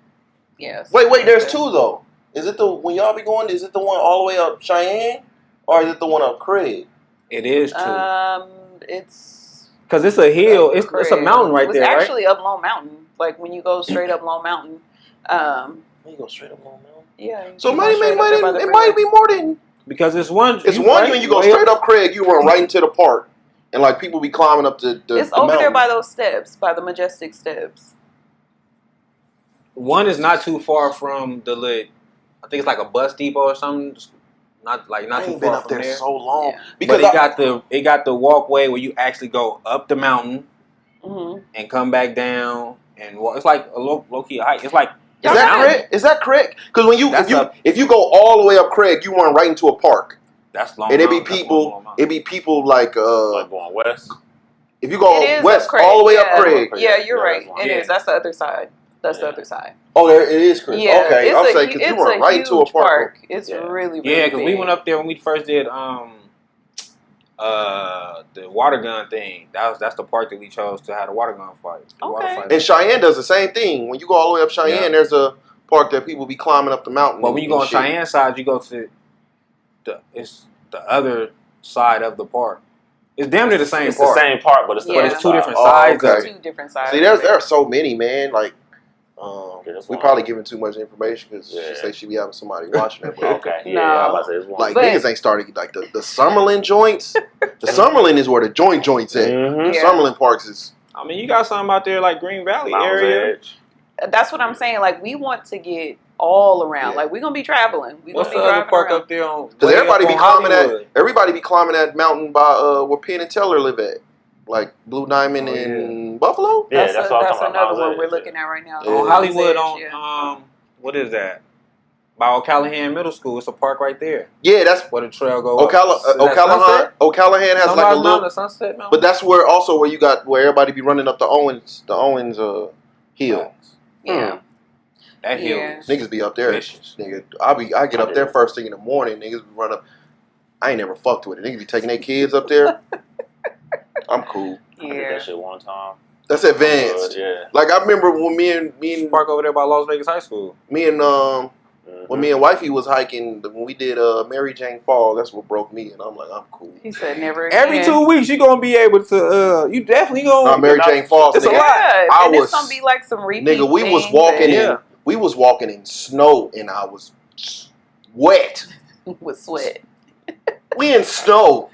Yes. Wait, there's two though. Is it when y'all be going? Is it the one all the way up Cheyenne, or is it the one up Craig? It is too. It's Because it's a hill. It's a Craig. mountain right there, It's right? actually up Lone Mountain. Like when you go straight up Lone Mountain. You go straight up Long Mountain. Yeah. So you it go might, straight up there by the it freeway. might be more than. Because it's one. It's one when you go way straight up. up Craig, you run right into the park, and like people be climbing up the It's the over mountain. there by those steps, by the majestic steps. One is not too far from the lit. I think it's like a bus depot or something. Not I too ain't been far up from there there. so long Yeah. because But it got the walkway where you actually go up the mountain Mm-hmm. and come back down and walk. It's like a low key hike. It's like is that correct? Is that correct? Because when if you go all the way up Craig, you run right into a park, That's long. and it be Mountain. That's people. long mountain. It be people like Like going west. if you go It is west up Craig. all the way Yeah. up Craig. Yeah, you're Yeah, right. that's one. It is. That's the other side. That's the other side. Oh, there it is, Craig. Yeah, Okay, it's I'm a saying hu- because you it's run a right into a huge park. It's Yeah. really Yeah, because we big. went up there when we first did the water gun thing. That's the park that we chose to have the water gun fight. The water Okay. fight. And Cheyenne does the same thing. When you go all the way up Cheyenne, Yeah. there's a park that people be climbing up the mountain. But when you go on and shit. Cheyenne side, you go to it's the other side of the park. It's damn near the same It's park. the same part, but it's the Yeah. But other it's two side. different Oh, sides okay. of it. Two different sides. See, there are so many, man. Like, that's we one. probably giving too much information because Yeah. she say she be having somebody watching that. But Okay, yeah, No. I'm about to say it's one. like But- niggas ain't started like the Summerlin joints. The Summerlin is where the joints at. Mhm. Yeah. Summerlin Parks is I mean, you got something out there like Green Valley Mountain's area. Edge. That's what I'm saying. Like, we want to get all around. Yeah. Like, we're gonna be traveling. We're What's gonna the be other driving park around. up there on? because way everybody up be on climbing Hollywood? everybody be climbing that mountain by where Penn and Teller live at, like Blue Diamond Oh, in Buffalo. Yeah, That's what I'm that's talking another about. one Mountain's we're Edge, looking at right now. Yeah. On Mountain's Hollywood Edge, on yeah. what is that? By O'Callahan Middle School. It's a park right there Yeah, that's where the trail go up. Is that O'Callahan. Sunset? O'Callahan has like a Sunrise little, Mountain or Sunset Mountain. but that's where also where you got where everybody be running up the Owens hill. Yeah. That hill Yeah. is Niggas be up there. vicious. Nigga, I get up there first thing in the morning. Niggas be run up. I ain't never fucked with it. Niggas be taking their kids up there. I'm cool. I did Yeah. that shit one time. That's advanced. Yeah. Like I remember when me and Park over there by Las Vegas High School. when me and wifey was hiking when we did Mary Jane Falls. That's what broke me, and I'm like, I'm cool. He said never again. Every 2 weeks, you gonna be able to. You definitely Nah, gonna. Mary Jane Falls. It's a Nigga, lot. Yeah, I and was- it's gonna be like some repeat nigga, we was things walking and- Yeah. we was walking in snow, and I was wet. with sweat. We in snow,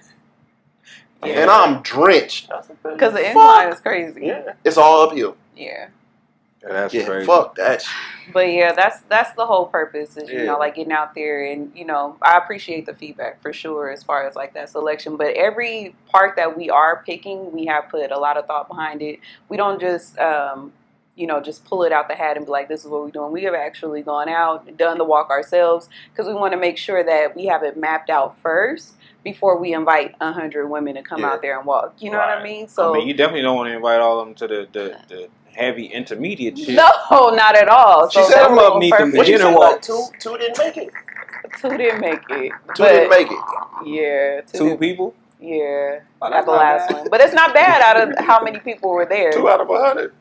Yeah. and I'm drenched. Because the incline is crazy. Yeah. It's all uphill. Yeah. That's Yeah, crazy. fuck that shit. But yeah, that's the whole purpose is, you Yeah. know, like getting out there and, you know, I appreciate the feedback for sure as far as like that selection. But every park that we are picking, we have put a lot of thought behind it. We don't just, you know, just pull it out the hat and be like, this is what we're doing. We have actually gone out, done the walk ourselves because we want to make sure that we have it mapped out first before we invite 100 women to come Yeah. out there and walk. You know what I Right. mean? So I mean, you definitely don't want to invite all of them to the heavy intermediate shit. no, not at all. She So said that's I'm the up whole neath them purpose. What you beginner say, like walks. two didn't make it. Two didn't make it. Two didn't make it. Yeah, Two people. Yeah, Oh, at that's the not last bad. one, but it's not bad out of how many people were there. 2 out of 100.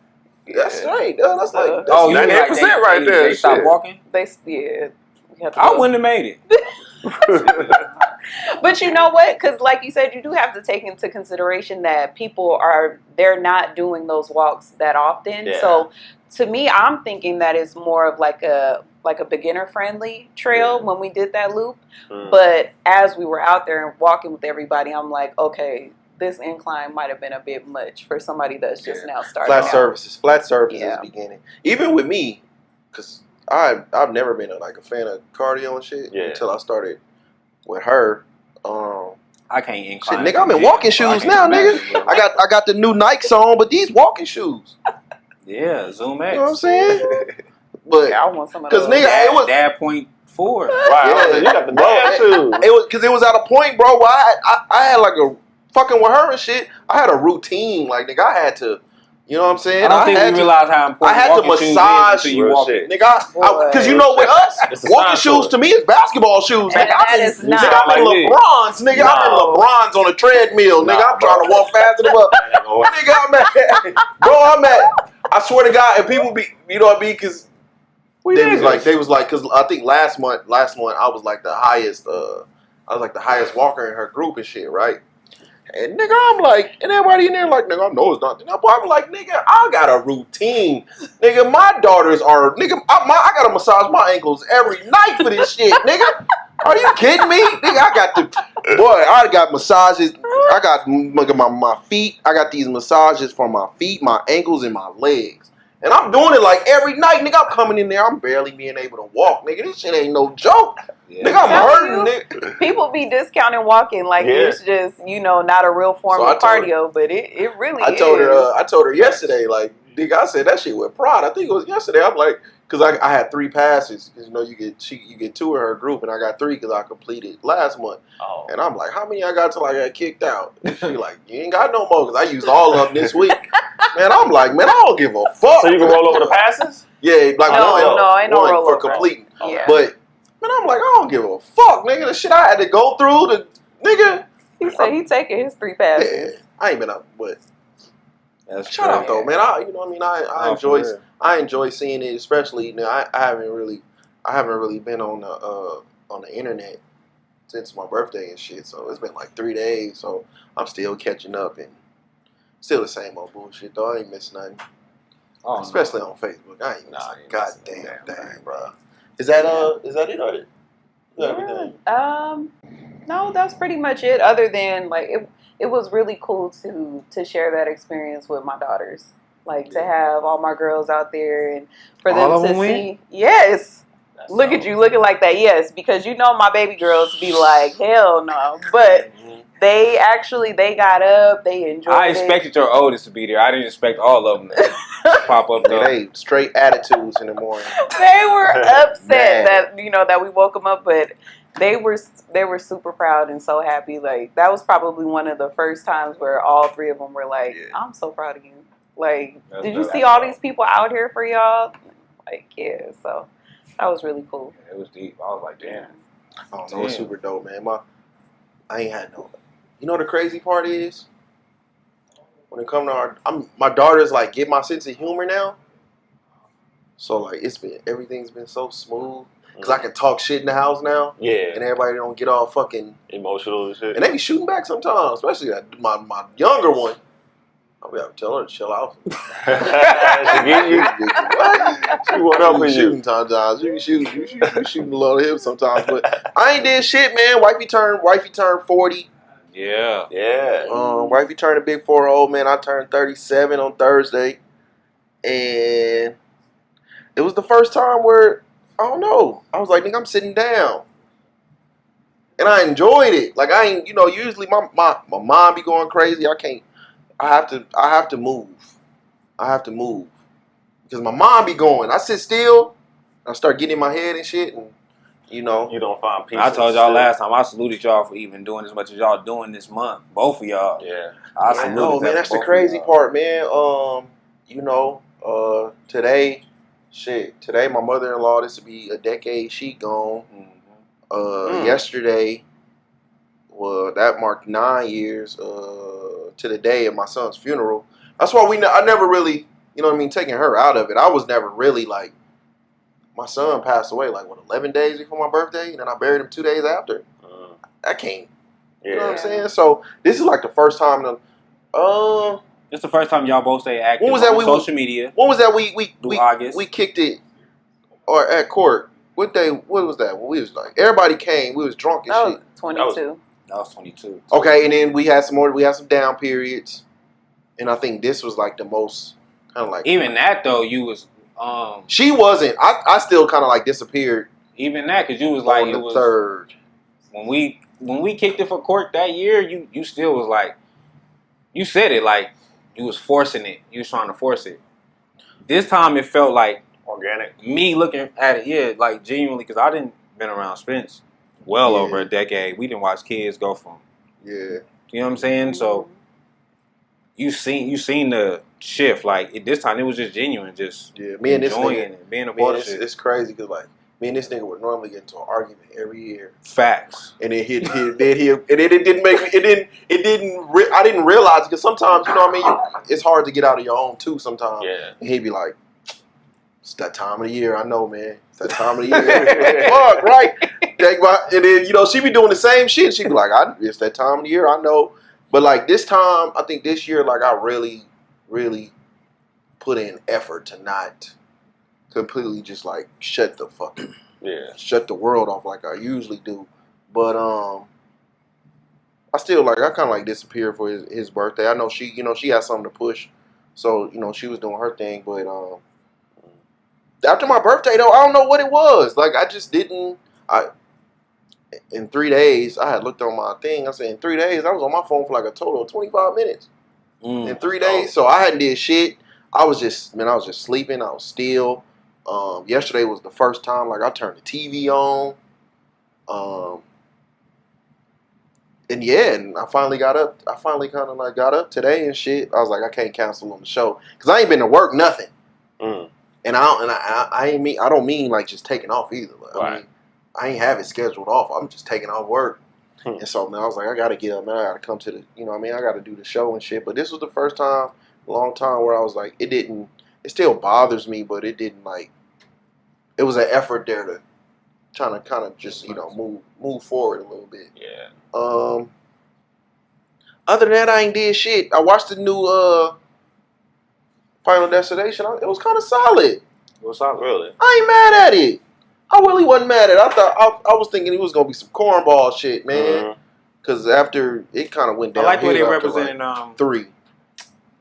That's right. That's like that's Oh, you 98% like right there, They stopped shit. walking. They yeah. we have to I go. wouldn't have made it. But you know what? Because like you said, you do have to take into consideration that they're not doing those walks that often. Yeah. So to me, I'm thinking that it's more of like a beginner friendly trail Yeah. when we did that loop. Mm. But as we were out there and walking with everybody, I'm like, okay, this incline might have been a bit much for somebody that's just now starting flat out. Flat surfaces Yeah. beginning. Even with me, because I've never been a fan of cardio and shit Yeah. until I started with her. I can't incline. Shit, nigga, I'm in walking shoes now, nigga. I got the new Nikes on, but these walking shoes. Yeah, Zoom X. You know what I'm saying? But Yeah, I want some of 'cause those. nigga, it was Dad .4. Right, Yeah. you got the Bro, damn shoes. it was because it was at a point, bro, where I had like a fucking with her and shit. I had a routine, like nigga, I had to, you know what I'm saying? I don't think had we to- realize how important I had to walking shoes is massage until you real walk shit. it. Nigga, because you know with us, It's a walking sign shoes to to me is basketball shoes. And Nigga, that I'm in, is not. nigga, I'm in Like me. LeBron's. Nigga, I'm in No. LeBron's on a treadmill. Nigga, Nah, I'm trying to walk fast enough. Nigga, I'm at, I swear to God, and people be, you know what I mean? Because they was like, because I think last month, I was like the highest, walker in her group and shit, right? And nigga, I'm like, and everybody in there like, nigga, I know it's not. But I'm like, nigga, I got a routine. Nigga, my daughters are, nigga, I gotta massage my ankles every night for this shit, nigga. Are you kidding me? Nigga, I got massages. I got, look at my feet. I got these massages for my feet, my ankles, and my legs. And I'm doing it like every night, nigga. I'm coming in there, I'm barely being able to walk, nigga. This shit ain't no joke. Yeah. Nigga, I'm Telling hurting, nigga. People be discounting walking like it's just, not a real form So of cardio, but it really I is. told her yesterday, like, nigga, I said that shit with pride. I think it was yesterday. I'm like, because I had 3 passes, because you get 2 in her group, and I got 3 because I completed last month. Oh. And I'm like, how many I got till I got kicked out? And she like, you ain't got no more, because I used all of them this week. Man, I'm like, man, I don't give a fuck. So you can roll over the passes? Yeah, like ain't no one roll for over. completing. Yeah. But man, I'm like, I don't give a fuck, nigga. The shit I had to go through, the nigga. He said he taking his 3 passes. Yeah, I ain't been up, but That's shout out crazy. though, man. I I enjoy seeing it, especially I haven't really been on the internet since my birthday and shit. So it's been like 3 days. So I'm still catching up and still the same old bullshit though. I ain't missing nothing. Oh, Especially on Facebook. I ain't missing ain't goddamn missing thing, bro. Is that it or everything? No, that's pretty much it. Other than like it was really cool to share that experience with my daughters. Like to have all my girls out there and for them All of to them see. went? Yes. That's Look dope. at you looking like that, yes, because my baby girls be like, hell no. But they got up, they enjoyed I it. expected your oldest to be there. I didn't expect all of them to pop up though. They straight attitudes in the morning. They were upset Mad. that we woke them up, but they were super proud and so happy. Like that was probably one of the first times where all 3 of them were like, "I'm so proud of you." Like, That's did you dope. see all these people out here for y'all? Like, yeah. So that was really cool. It was deep. I was like, damn. Oh, no, it's super dope, man. I ain't had no. You know the crazy part is when it come to my daughter's like get my sense of humor now. So like everything's been so smooth because I can talk shit in the house now. Yeah. And everybody don't get all fucking Emotional and shit. and they be shooting back sometimes, especially my younger one. I'll be tell her to chill out. She get you. She went up with you. Shooting sometimes. You shooting a little hip sometimes, but I ain't did shit, man. Wifey turned 40. Yeah. Yeah. Wifey turned a big 4-0, man. I turned 37 on Thursday, and it was the first time where I don't know. I was like, nigga, I'm sitting down, and I enjoyed it. Like I ain't, usually my mom be going crazy. I have to move. I have to move because my mom be going. I sit still. I start getting in my head and shit, and You don't find peace. I told y'all last time, I saluted y'all for even doing as much as y'all doing this month. Both of y'all. Yeah. I know, man. That's the crazy part, man. Today my mother-in-law, this will be a decade she gone. Yesterday, well, that marked 9 years to the day of my son's funeral. That's why I never really, taking her out of it. I was never really like, my son passed away like 11 days before my birthday, and then I buried him 2 days after. I can't. Yeah. You know what I'm saying? So this is like the first time. It's the first time y'all both stay active when was that on social media. When was that August. we kicked it or at court? What day? What was that? When we was like everybody came. We was drunk and That shit. was 22. That was 22. Okay, and then we had some more. We had some down periods, and I think this was like the most kind of like. Even that though, you was. She wasn't. I still kind of like disappeared. Even that, because you was like on the it was third. When we kicked it for court that year, you still was like, you said it like you was forcing it. You was trying to force it. This time it felt like organic. Me looking at it, yeah, like genuinely, because I didn't been around Spence over a decade. We didn't watch kids go from. Yeah. You know what I'm saying? So you seen the shift. Like this time, it was just genuine, just me and this enjoying nigga, it, being a part of shit. It's crazy because like me and this nigga would normally get into an argument every year. Facts. And then it didn't make me. I didn't realize it because sometimes you know what I mean. It's hard to get out of your own too. Sometimes. Yeah. And he'd be like, "It's that time of the year. I know, man. It's that time of the year. Fuck, right?" And then she be doing the same shit. She'd be like, "It's that time of the year. I know." But like this time, I think this year, like I really, really put in effort to not completely just like shut the world off like I usually do. But I still I kind of like disappeared for his birthday. I know she has something to push, so she was doing her thing. But after my birthday though, I don't know what it was. Like I just didn't. In 3 days, I had looked on my thing. I said in 3 days, I was on my phone for like a total of 25 minutes. In 3 days, so I hadn't did shit. I was just sleeping. I was still. Yesterday was the first time like I turned the TV on. And yeah, and I finally got up. I finally kind of like got up today and shit. I was like, I can't cancel on the show because I ain't been to work nothing. And I don't mean like just taking off either. Like, Right. I mean, I ain't have it scheduled off. I'm just taking off work. And so man, I was like, I gotta get up, man. I gotta come to the, you know what I mean? I gotta do the show and shit. But this was the first time, a long time, where I was like, it still bothers me, but it didn't like, it was an effort there to trying to kind of just, you know, move forward a little bit. Yeah. Other than that, I ain't did shit. I watched the new Final Destination. It was kind of solid. What's up? Really? I ain't mad at it. I really wasn't mad at it. I thought I was thinking it was gonna be some cornball shit, man. Because after it kind of went down. I like the way they after, represented like, 3.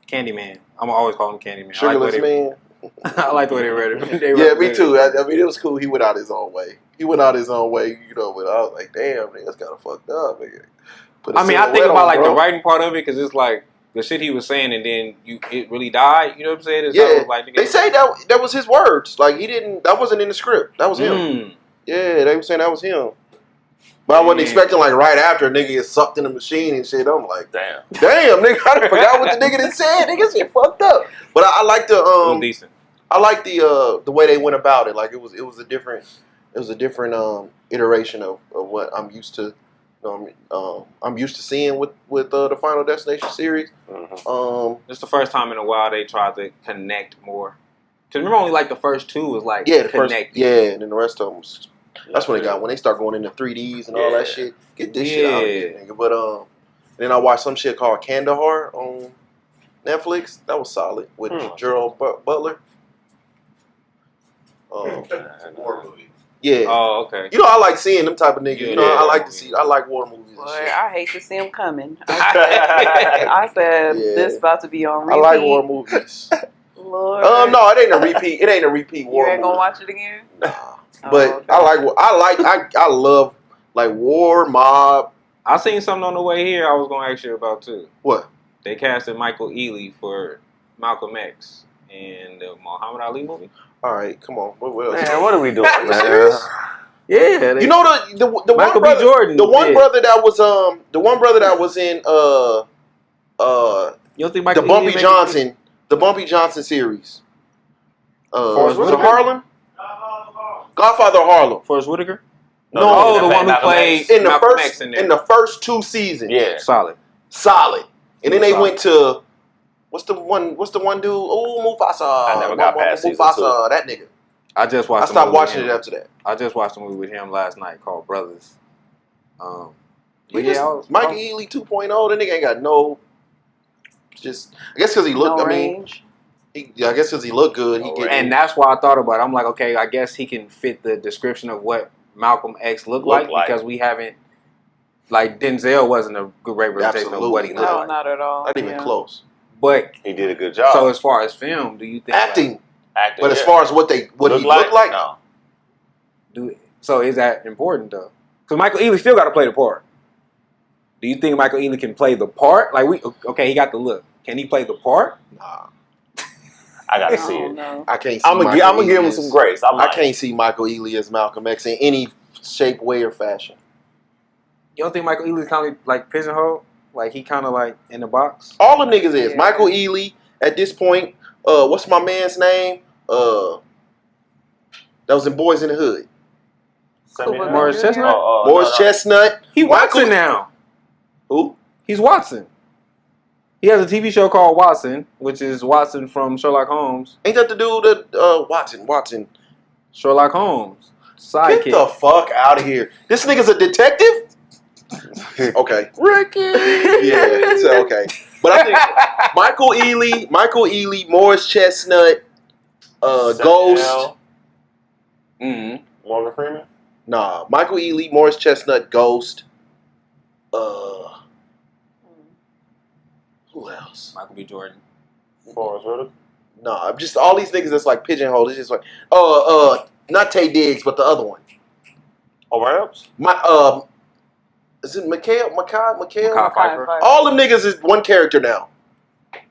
Candyman. I'm always calling him Candyman. Sugarless Man. I like the way they read it. Yeah, me too. I mean, it was cool. He went out his own way. You know. But I was like, damn, nigga, that's kind of fucked up, nigga. I mean, I think about like the writing part of it because it's like the shit he was saying, and then it really died. You know what I'm saying? Yeah, they say that was his words. Like he didn't. That wasn't in the script. That was him. Yeah, they were saying that was him. But I wasn't expecting like right after a nigga get sucked in the machine and shit. I'm like, damn, nigga, I forgot what the nigga done said. Nigga shit fucked up. But I like the decent. I like the way they went about it. Like it was a different iteration of what I'm used to. I'm used to seeing with the Final Destination series. It's the first time in a while they tried to connect more. Cause remember, only like the first 2 was like connected. And then the rest of them. That's when when they start going into 3Ds and all that shit. Get this shit out of here, nigga. But then I watched some shit called Kandahar on Netflix. That was solid with Gerald Butler. War movie. Yeah. Oh, okay. You know, I like seeing them type of niggas. I like war movies. Boy, And shit. I hate to see them coming. I said this about to be on repeat. I like war movies. Lord. No, it ain't a repeat. It ain't a repeat war. You ain't gonna movie. watch it again? Nah. But I love like war, mob. I seen something on the way here I was gonna ask you about too. What? They casted Michael Ealy for Malcolm X in the Muhammad Ali movie. All right, come on. What else? Man, what are we doing, man? Serious? Yeah, you know the one Michael brother, B. Jordan. the one brother that was in you don't think Michael the Bumpy Johnson series. Was it Harlem? Godfather of Harlem. Forrest Whitaker? No, the one who played in the Malcolm first X in there. in the first 2 seasons. Yeah, solid. And then they went to what's the one dude? Oh, Mufasa. I never got past Mufasa. That nigga. I just watched. I stopped watching it after that. I just watched a movie with him last night called Brothers. But Michael Ealy 2.0. That nigga ain't got no. Just I guess because he looked. I guess because he looked good. And that's why I thought about it. I'm like, okay, I guess he can fit the description of what Malcolm X looked like because we haven't. Like Denzel wasn't a good representation of what he looked like. No, not at all. Not even close. But he did a good job. So as far as film, do you think acting? Acting, but as far as what he looked like, no. So is that important though? Because Michael Ealy still got to play the part. Do you think Michael Ealy can play the part? Like he got the look. Can he play the part? Nah. I gotta see it. I can't. I'm gonna give him some grace. I can't see Michael Ealy as Malcolm X in any shape, way, or fashion. You don't think Michael Ealy's kind of like pigeonholed? Like he kind of like in the box? All them niggas is Michael Ealy at this point. What's my man's name? That was in Boys in the Hood. Morris Chestnut. Morris Chestnut. He Watson now. Who? He's Watson. He has a TV show called Watson, which is Watson from Sherlock Holmes. Ain't that the dude that Watson? Sherlock Holmes. Sidekick. Get the fuck out of here. This nigga's a detective? Okay. Ricky. Yeah, it's okay. But I think Michael Ealy, Morris Chestnut, Ghost. Morgan Freeman? Nah, Michael Ealy, Morris Chestnut, Ghost. Who else? Michael B. Jordan. Forrest Whitaker? Nah, just all these niggas that's like pigeonholed. It's just like, not Tay Diggs, but the other one. Over Epps? Is it Mikhail? Makai Pfeiffer. All them niggas is one character now.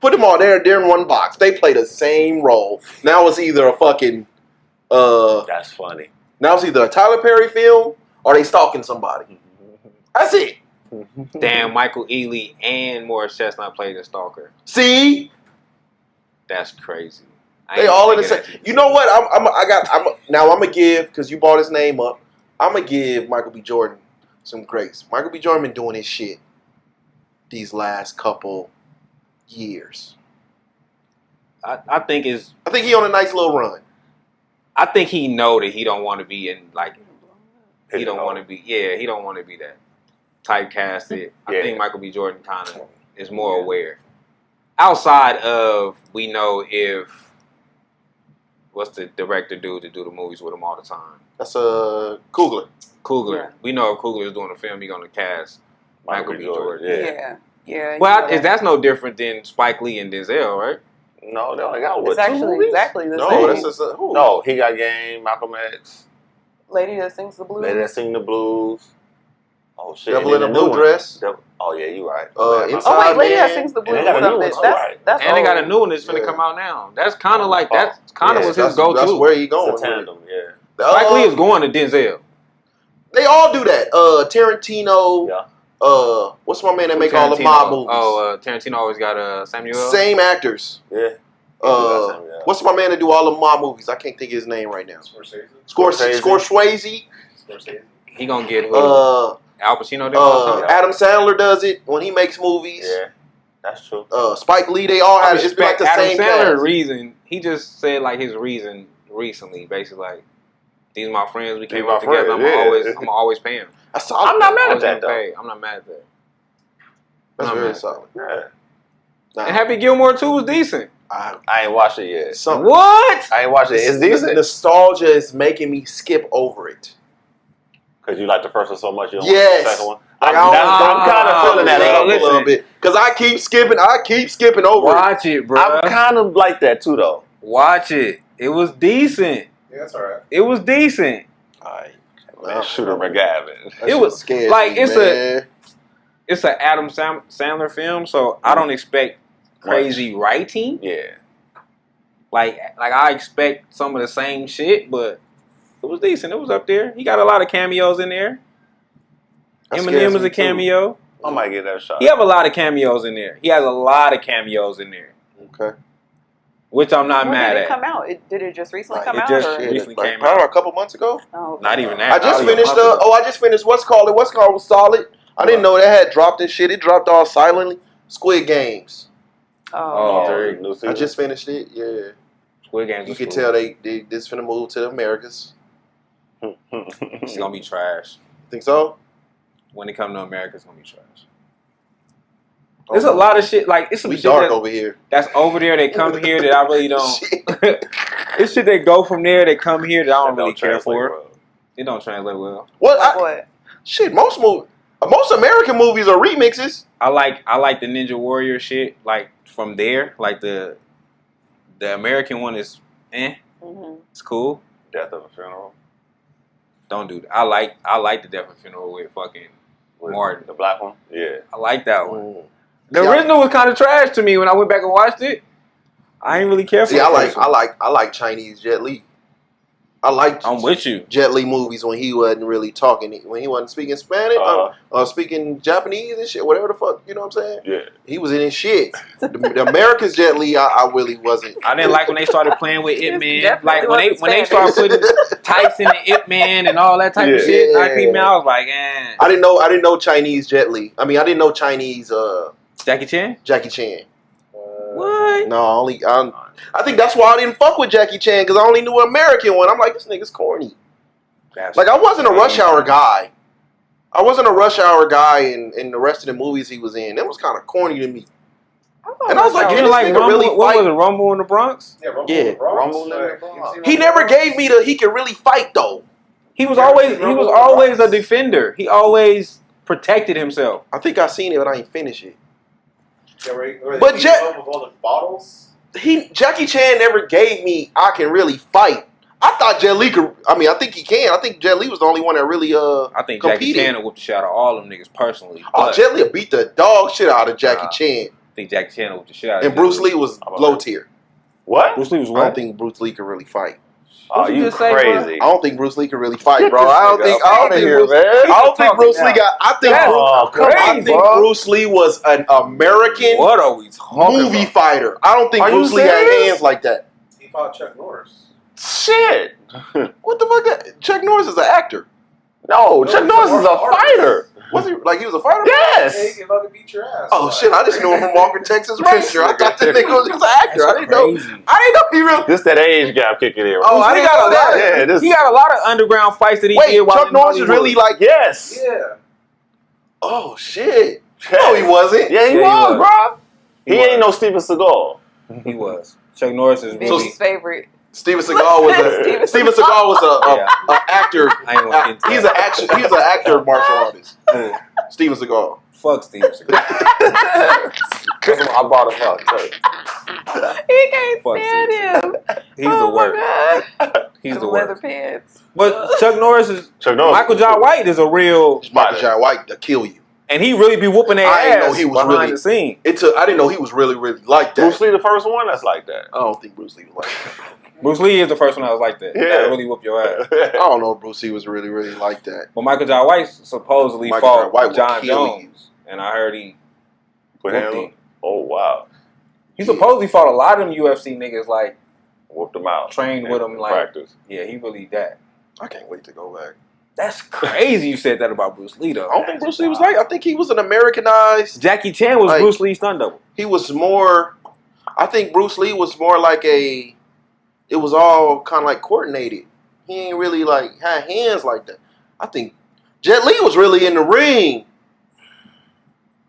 Put them all there. They're in one box. They play the same role. Now it's either a fucking That's funny. now it's either a Tyler Perry film or they stalking somebody. That's it. Damn, Michael Ealy and Morris Chestnut played the Stalker. See, That's crazy. I they ain't all in the thinking same. that You know what? I'm gonna give because you brought his name up. I'm gonna give Michael B. Jordan some grace. Michael B. Jordan been doing his shit these last couple years. I think it's. I think he on a nice little run. I think he know that he don't want to be in like. He don't Pigeonhole. want to be. Yeah, he don't want to be that typecasted. I Yeah. think Michael B. Jordan kind of is more aware. Outside of we know if what's the director dude to do the movies with him all the time? That's Coogler. Coogler. Yeah. We know if Coogler is doing a film, he's gonna cast Michael B. Jordan. Yeah. Yeah. Well, you know that's no different than Spike Lee and Denzel, right? No, they only got what, it's two actually movies? exactly the No, same. that's just who? No, he got Game, Malcolm X, Lady that sings the blues. Lady That Sing the Blues. Oh shit! Devil and in a then the Blue new one. Dress. Oh yeah, you right. Inside Oh wait, Lady that Man. sings the And blues. they got a new Something. one, That's right. that's And they got a old. new one that's finna Yeah. come out now. That's kind of like was his that's go-to. where he going. It's a tandem, yeah. Spike Lee is going to Denzel. They all do that. Tarantino. Yeah. What's my man that make all the mob movies? Tarantino always got Samuel. Same actors. Yeah. Uh, what's my man that do all the mob movies? I can't think of his name right now. Scorsese. Scorsese. He gonna get who? Al Pacino did also. Adam Sandler does it when he makes movies. Yeah, that's true. Spike Lee, they all have. It's been like the Adam same Sandler cast. reason. He just said like his reason recently, basically like these are my friends. We These came my up together. friends, I'm always pay him. That's solid. I'm not mad at Always that gonna though. pay. I'm not mad at that. That's I'm very not solid. Yeah. Nah, And Happy Gilmore 2 was decent. I ain't watched it yet. something. What? I ain't watched it. It's decent. Nostalgia is making me skip over it. Because you like the first one so much, you don't Yes. want the second one. Like, I'm kind of feeling that up up a little bit because I keep skipping over it. Watch it, bro. I'm kind of like that too, though. Watch it. It was decent. Yeah, that's alright. It was decent. Man, Shooter McGavin. It was scared like, me, it's man. It's an Adam Sandler film, so I don't expect crazy writing. Yeah. Like I expect some of the same shit, but it was decent. It was up there. He got a lot of cameos in there. That scares Eminem is me a cameo. I might get that shot. He have a lot of cameos in there. He has a lot of cameos in there, Okay. which I'm not When mad did it at. come out? Did it just recently come It out? just or? recently came Probably out. a couple months ago. Oh, okay. Not even that. I just Not even finished a month ago. I just finished What's Called. What's Called was solid. I didn't know that had dropped and shit. It dropped all silently. Squid Games. Oh, Oh, new season. I just finished it. Yeah. Squid Games. You was can cool. tell they this finna move to the Americas. It's gonna be trash. Think so? When it come to America, it's gonna be trash. Oh, There's a lot of shit like it's some We shit dark that, over here. that's over there. They come here that I really don't. Shit. It's shit they go from there. They come here that I don't That really care translate for. well. It don't translate well. What? Like what? Shit. Most American movies are remixes. I like the Ninja Warrior shit. Like from there, like the American one is Mm-hmm. it's cool. Death of a Funeral. Don't do that. I like the Death and Funeral with fucking With Martin. The black one? Yeah. I like that one. Mm. The See, original was kind of trash to me when I went back and watched it. I ain't really care for See, the I first one. like Chinese Jet Li. I like I'm with you. Jet Li movies when he wasn't really talking, when he wasn't speaking Spanish or speaking Japanese and shit, whatever the fuck, you know what I'm saying? Yeah. He was in his shit. The America's Jet Li, I really wasn't. I didn't like when they started playing with Ip It's Man. definitely Like when they wasn't started Spanish. putting Tyson and Ip Man and all that type of Yeah. shit. Yeah. IP Man, I was like, eh. I didn't know Chinese Jet Li. I mean, I didn't know Chinese Jackie Chan? Jackie Chan. What? No, I think that's why I didn't fuck with Jackie Chan because I only knew an American one. I'm like, this nigga's corny. Like, I wasn't a Rush Hour guy. I wasn't a Rush Hour guy in the rest of the movies he was in. That was kind of corny to me. And I was like, You yeah, didn't this like nigga Rumble, really what fight. was it, Rumble in the Bronx? Yeah, Rumble Yeah. in the Bronx. Rumble in the Like, Bronx. you He seen never Rumble? gave me he could really fight though. He was Yeah, always Rumble in the a Bronx. defender. He always protected himself. I think I seen it, but I ain't finish it. Yeah, where they But beat Jet- him up with all the bottles. Jackie Chan never gave me I can really fight. I thought Jet Li could. I mean, I think he can. I think Jet Li was the only one that really I think Jackie competed. Chan whooped the shit out of all them niggas personally. Oh, Jet Li beat the dog shit out of Jackie Chan. I think Jackie Chan whooped the shit out of And Bruce Lee was low tier. What? Bruce Lee was I what? don't think Bruce Lee could really fight. Oh, you crazy. I don't think Bruce Lee could really fight, bro. I don't think Bruce Lee got. I think Bruce Lee was an American What are we talking movie about? fighter. I don't think Are you Bruce Lee had serious? hands like that. He fought Chuck Norris. Shit. What the fuck? Chuck Norris is an actor. No, Chuck he's Norris a is a martial fighter. Was he like he was a fighter? Yeah, he Yes. can fucking beat your ass. Oh shit! I just knew him from Walker Texas Ranger. I thought this nigga was just an actor. I didn't know. Crazy. I didn't know he really. This that age gap kicking in. Oh, I He didn't got know a lot. that. Yeah, this- He got a lot of underground fights that he Wait, did. While Chuck in Norris is Hollywood. really like. Yes. Yeah. Oh shit! No, he wasn't. Yeah, he Yeah, he was, was. bro. He He ain't was. no Steven Seagal. He was. Chuck Norris is really. Biggie's favorite. Steven Seagal was a Steven Seagal was Yeah. a actor. I ain't gonna get into He's that. he's an actor martial artist. Steven Seagal. Fuck Steven Seagal. I bought him out. He can't Fuck stand him. He's Oh the my worst. God. He's The the leather worst. pants. But Chuck Norris is. Chuck Norris. Michael John White is a real. Michael John White to kill you. And he really be whooping their I didn't know ass he was behind really- the scene. I didn't know he was really like that. Bruce Lee, the first one that's like that. I don't think Bruce Lee was like that. Bruce Lee is the first one that was like that. Yeah. That really whoop your ass. I don't know if Bruce Lee was really like that. But Michael John White supposedly Michael John fought White will John kill Jones. And I heard he Put whooped him. him. Oh wow. He supposedly fought a lot of them UFC niggas like Whooped him out. trained with him In like practice. yeah, he really that. I can't wait to go back. That's crazy you said that about Bruce Lee though. I don't think Bruce Lee was like. I think he was an Americanized. Jackie Chan was Like- Bruce Lee's stunt double. He was more. I think Bruce Lee was more like a. It was all kind of like coordinated. He ain't really like had hands like that. I think Jet Li was really in the ring.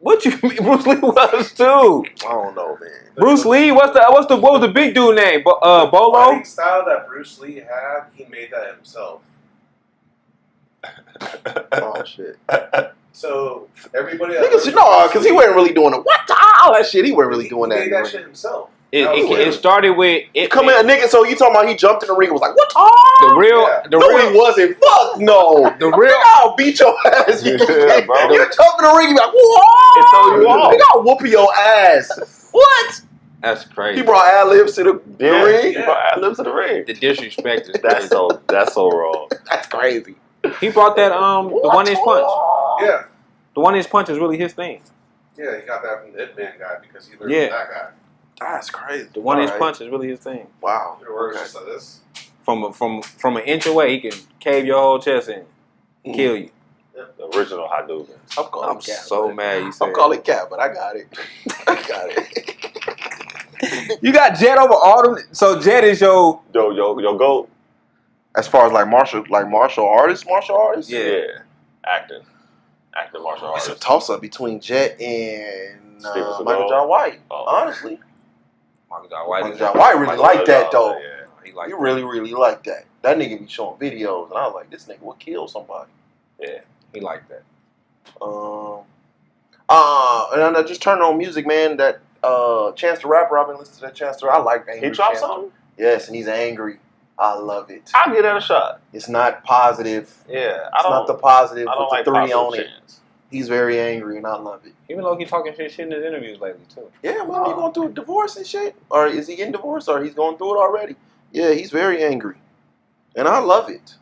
What you mean Bruce Lee was too? I don't know, man. Bruce Lee, what was the big dude name? The Bolo? fighting style that Bruce Lee had, he made that himself. Oh shit. So everybody Niggas, no, because he wasn't really doing it. What all that shit? He wasn't really doing he that. made that shit himself. It started with it. Come in, a nigga. So you talking about he jumped in the ring and was like, what? The real, Yeah. the No, real, he wasn't. Fuck no. the real. I'll beat your ass. You Yeah, bro. jump in the ring, you be like, whoa! It throw you off. Nigga, I'll whoop your ass. What? That's crazy. He brought ad libs to the Yeah, ring. he brought ad-libs to the ring. The disrespect is That's so wrong. That's crazy. He brought that the 1 inch punch. Yeah. The 1 inch punch is really his thing. Yeah, he got that from the Hitman guy because he learned Yeah. from that guy. That's crazy. The 1 inch Alright. punch is really his thing. Wow. It works Okay. just like this. From an inch away, he can cave your whole chest in, kill you. The original Hadouken. I'm so mad you said. I'm calling cat, but I got it. I got it. You got Jet over all them. So Jet is your Yo, go. As far as like martial artists. Yeah. Acting martial It's a artist. toss up between Jet and Steven Seagal. Michael John White. Oh. Honestly, Michael John White. Michael John White really like that though. Yeah. He like You really like that. That nigga be showing videos, and I was like, this nigga would kill somebody. Yeah. he like that. And I just turned on music, man. That Chance the Rapper. I've been listening to that Chance the. I like angry. He dropped Chance. something? Yes, and he's angry. I love it. I'll give that a shot. It's not positive. Yeah. It's not the positive I don't with like the three positive on it. chance. He's very angry, and I love it. Even though he's talking shit in his interviews lately too. Yeah, man, he going through a divorce and shit. Or is he getting divorced, or he's going through it already? Yeah, he's very angry, and I love it.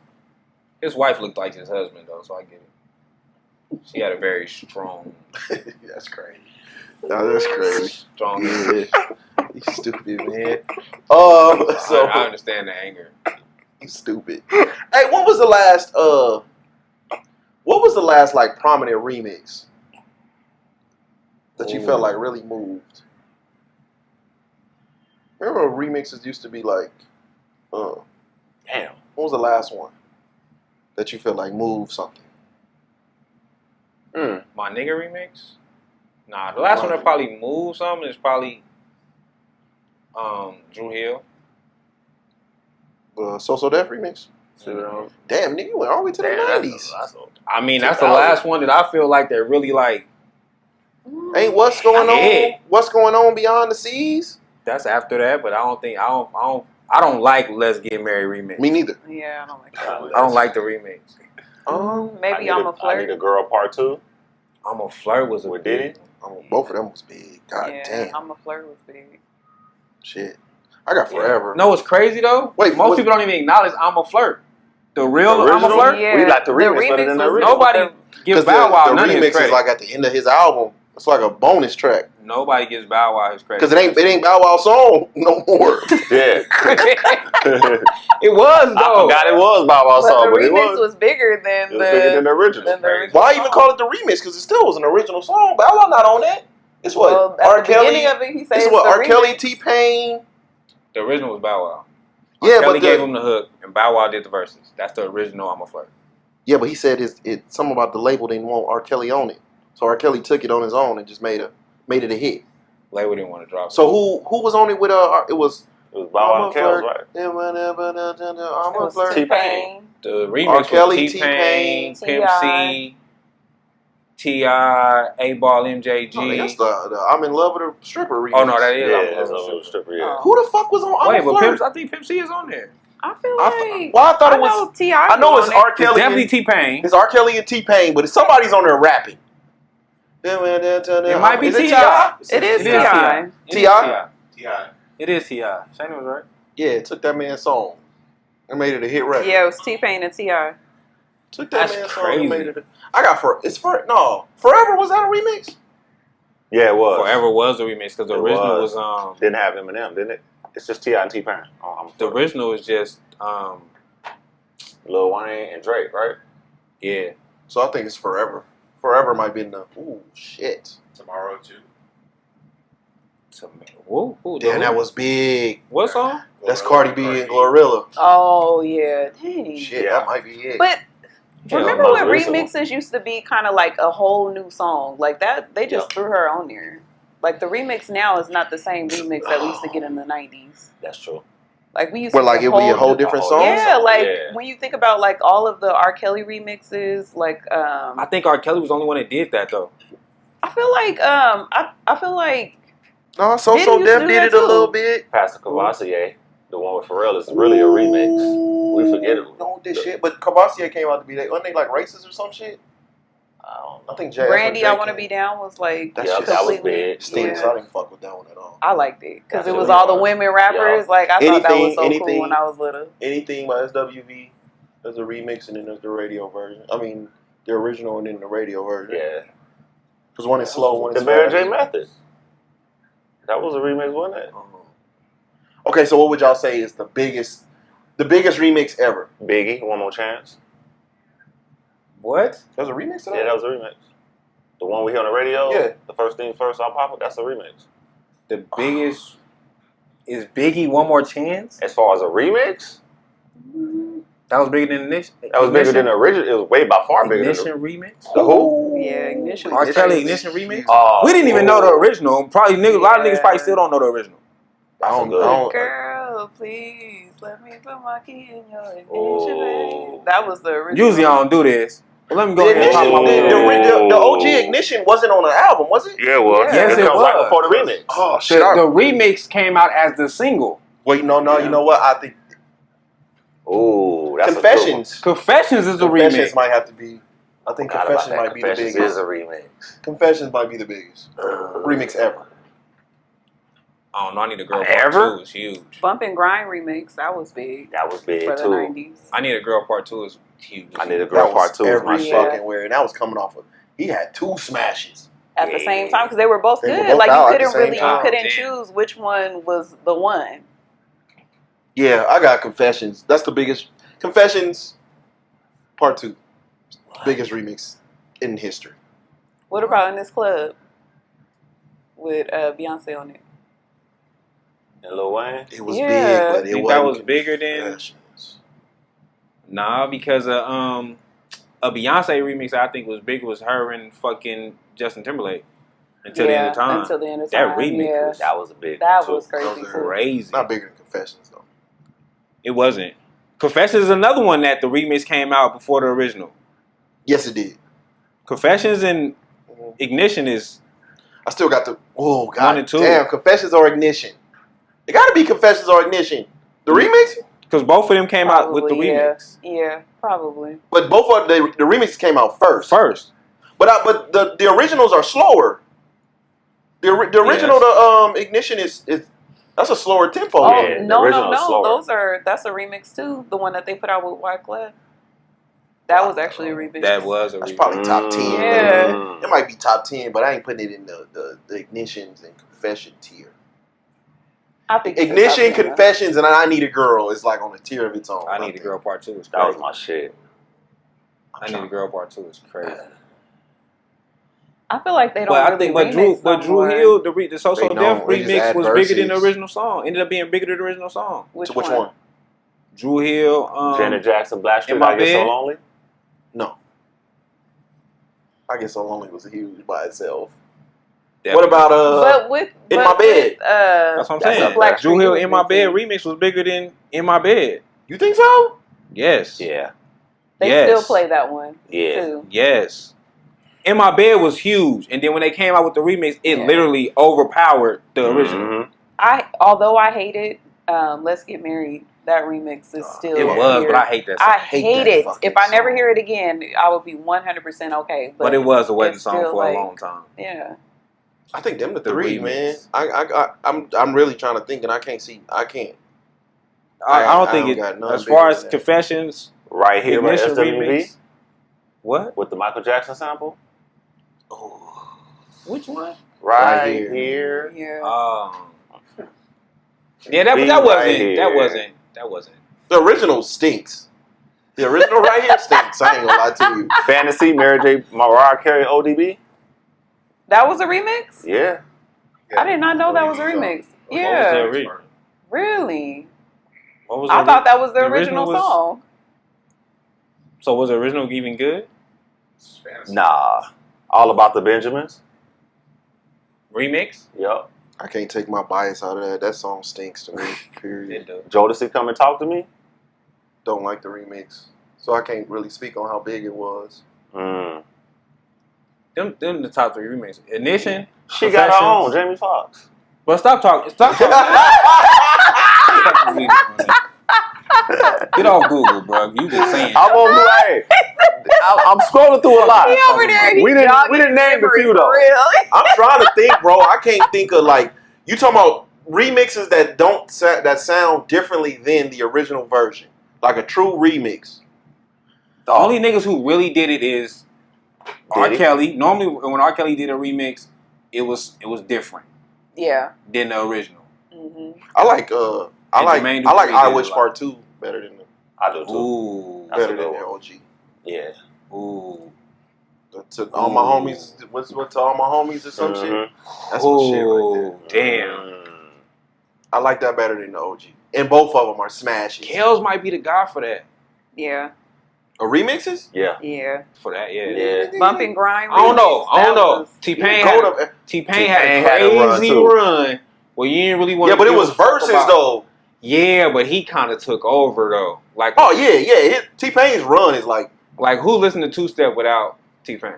His wife looked like his husband though, so I get it. She had a very strong, That's crazy. No, that's crazy. strong. Yeah. You stupid, man. So I understand the anger. You stupid. Hey, what was the last like prominent remix that you felt like really moved? Remember remixes used to be like, Damn. what was the last one that you felt like moved something? My nigga remix? Nah, the last one that probably moved something is probably Drew Hill. So Def remix. Mhm. Damn, nigga, you went all the way to the 90s. I mean, that's the last one that I feel like they're really like. Ain't what's going Yeah. on? What's going on beyond the seas? That's after that, but I don't like Let's Get Married remix. Me neither. Yeah, I don't like that one. I don't like the remix. Maybe I'm a I Need Flirt. a Girl Part 2. I'm a Flirt was a With big Diddy? Both of them was big. God Yeah, damn. I'm a Flirt was big. Shit. I got Forever. No, it's crazy though. Wait, most what- people don't even acknowledge I'm a Flirt. The real The I'm a original? Flirt. Yeah, We like the remix better than the was- original. Nobody gives Because Bow Wow the none of his remix credit. is like at the end of his album. It's like a bonus track. Nobody gives Bow Wow his credit. Because it ain't Bow Wow song no more. Yeah. It was I though. forgot it was Bow Wow But song, the but it remix was. was bigger than It was bigger than the original. than the original Why even song. call it the remix? Because it still was an original song. Bow Wow not on that. It's what? Well, at R. the Kelly. beginning of it, he says It's what? the R. Kelly, remix. T-Pain. The original was Bow Wow. Yeah, Kelly but gave him the hook, and Bow Wow did the verses. That's the original I'm a Flirt. Yeah, but he said something about the label didn't want R. Kelly on it. So R. Kelly took it on his own and just made it a hit. Label didn't want to drop it. So who was on it with it was It was Bow Wow I'm a and Kells, Flirt. right? I'm It a was Flirt. T-Pain. The remix R. Kelly, was T-Pain, T.Pain, Pimp C, T.I., 8-Ball MJG. No, that's the I'm in love with a stripper remix. Oh no, that is Yeah, I'm that's a a Stripper. stripper, yeah. Who the fuck was on I'm Wait, a but Flirt? I think Pimp C is on there. I feel I like thought it I was. know T.I. I know was it's on R. It's Kelly. definitely T-Pain. It's R. Kelly and T-Pain, but somebody's on there rapping. It might be Is it T.I. It is It is T.I. T.I.? T.I. It is T.I. Shana was right. Yeah, it took that man's song and made it a hit record. Yeah, it was T-Pain and T.I. Took that That's man's song crazy. and made it. Forever was that a remix? Yeah, it was. Forever was the remix because the It original was. was Didn't have Eminem, didn't it? It's just T.I. and T-Pain. the original was just Lil Wayne and Drake, right? yeah. So I think it's Forever. Forever might be in the. Ooh, shit. Tomorrow too. Whoa, Damn, that was big. what song? That's Cardi B and Glorilla. Oh yeah, dang. Shit, Yeah. that might be it. But Yeah, remember most when recent remixes used to be kind of like a whole new song like that? They just threw her on there. Like the remix now is not the same remix that we used to get in the 90s. That's true. Like we used But to like get it would be a whole new- different Oh, song. Yeah, like Yeah. when you think about like all of the R. Kelly remixes, like I think R. Kelly was the only one that did that though. I feel like I feel like No, So Diddy So used to Def do did that it a too. little bit. Pastor Cavassier, the one with Pharrell, is really a remix. We forget it. No, this shit. But Cavassier came out to be that. Wasn't they like racist or some shit? I think Jay. Brandy, I Want to Be Down was like That Yeah, shit that was completely- big. stinks. yeah. I didn't fuck with that one at all. I liked it because That's it was really all the hard. women rappers. Yeah. Like I thought that was so Anything- cool when I was little. Anything by SWV, there's a remix and then there's the radio version. I mean, the original and then the radio version. Yeah. Because one is slow, one The is Mary fast. J. Method. That was a remix, wasn't it? Okay, so what would y'all say is the biggest remix ever? Biggie, One More Chance. What? There's a remix to that? Yeah, that was a remix. The one we hear on the radio. Yeah. The first thing first, I'll pop it. That's a remix. The biggest is Biggie One More Chance? As far as a remix, That was bigger than Ignition. that was bigger than the original. It was way by far bigger Ignition than remix. the who? Yeah, Ignition. R. was Kelly crazy. Ignition remix. Oh, We didn't even know the original. Probably a lot of niggas probably Yeah. still don't know the original. I don't, That's a I don't, Girl, please let me put my key in your ignition. Oh. babe. That was the original. Usually I don't do this. But let me go the, ahead and pop ignition, my the OG Ignition wasn't on the album, was it? Yeah, well, Yeah. Yes, it it comes right was. before the remix. Oh, shit. The remix came out as the single. Wait, no, Yeah. you know what? I think Ooh, that's Confessions. Confessions is the Confessions remix. might have to be. I think A good one. Confessions might be the Confessions biggest. is a remix. Confessions might be the biggest remix ever. I don't know. I Need a Girl Ever? Part 2 is huge. Bump and Grind remix. That was big That was big for the too. 90s. I Need a Girl Part 2 is huge. I Need a Girl That Part was 2 is my every shit. fucking where, and that was coming off of. He had 2 smashes. At the same time, because they were both They were good. both Like out you at the couldn't same really, time. you couldn't Damn. choose which one was the one. Yeah, I got Confessions. That's the biggest. Confessions Part 2, biggest remix in history. What about In This Club with Beyonce on it? And Lil Wayne. It was Yeah. big, but I it think wasn't. that was bigger than Confessions. Nah, because a Beyonce remix I think was big was her and fucking Justin Timberlake. Until the end of time. Until the end of That time. remix yeah. was That was a big That one was too. crazy Those are too. crazy. Not bigger than Confessions though. It wasn't. Confessions is another one that the remix came out before the original. Yes, it did. Confessions and Ignition is I still got the. Oh One god, and two. damn! Confessions or Ignition. It got to be Confessions or Ignition. The remix, Because both of them came out with the Probably, remix. Yeah, probably. but both of the remixes came out first. But the originals are slower. The original, the Ignition is that's a slower tempo. Oh Yeah, the no, original is slower. that's a remix too. The one that they put out with Wyclef. That was actually a remix. That was a That's remix. probably top 10. Yeah. It might be top 10, but I ain't putting it in the Ignitions and Confession tier. I think it's Ignition, a top 10, Confessions, and I Need a Girl is like on a tier of its own. I Need a Girl Part 2 is crazy. That was my shit. I Need a Girl Part 2 is crazy. I feel like they don't But I really think, but Drew Hill, the So So They Def don't. They just remix add was bigger than the verses. original song. Ended up being bigger than the original song. Which Which one? Drew Hill, Janet Jackson, Blackstreet, In My I Get So Bed? Lonely. No. I guess So Lonely was huge by itself. that What was- about But with In but My Bed? with, That's what I'm saying. a Blackstreet Drew Hill was In My big Bed too. remix was bigger than In My Bed. You think so? Yes. Yeah. They Yes. still play that one Yeah. too. Yes. In My Bed was huge. And then when they came out with the remix, it Yeah. literally overpowered the original. Mhm. Although I hated Let's Get Married, that remix is still It was, here. but I hate that song. I hate hate that it. fucking If I never song. hear it again, I would be 100% okay. But it was a wedding it's song still, for like, a long time. Yeah. I think them the The three, remix. man. I'm really trying to think, and I can't. I don't I think don't it. got none As bigger far as than that. Confessions, Right here by Ignition SWV remix. What? with the Michael Jackson sample. Oh, Which one? Right, Right here. here. Yeah. Yeah, that Be wasn't. right That wasn't. the original stinks. The original right here stinks. I ain't gonna lie to you. Fantasy, Mary J. Mariah Carey, ODB. That was a remix? Yeah. I did not know that was a remix. Yeah. the original? Really? What was I the thought that was the the original was- song. So was the original even good? Nah. All About the Benjamins. Remix? Yup. I can't take my bias out of that. That song stinks to me. Period. Jodeci, Come and Talk to Me. Don't like the remix, so I can't really speak on how big it was. Mm. Them the top 3 remixes. Ignition. She got her own, Confessions. Jamie Foxx. But stop talking. Stop talking. Get off Google, bro. You just saying. I'm on Google. I'm scrolling through a lot. He over there. We didn't name the few though. Really? I'm trying to think, bro. I can't think of like you talking about remixes that don't that sound differently than the original version, like a true remix. The only niggas who really did it is R. Did he? Kelly. Normally, when R. Kelly did a remix, it was different Yeah. than the original. Mm-hmm. I like And Jermaine I like Dupri I did Wish a lot. Part 2 better than I do too. Ooh, That's a better good than one. the OG. Yeah. ooh, To all my homies, what's to all my homies or some shit. That's some shit right there. damn. I like that better than the OG, and both of them are smashes. Kels might be the guy for that. Yeah. Remixes? Yeah. Yeah. For that, yeah. Yeah. Bump and Grind. I don't know. remix, I don't that know. was- T-Pain Gold had of- T-Pain had T-Pain a had a run, crazy too. run. Well, you didn't really want. Yeah, but it was verses though. Yeah, but he kind of took over though. Like, Oh yeah. T-Pain's run is like who listened to Two Step without T-Pain?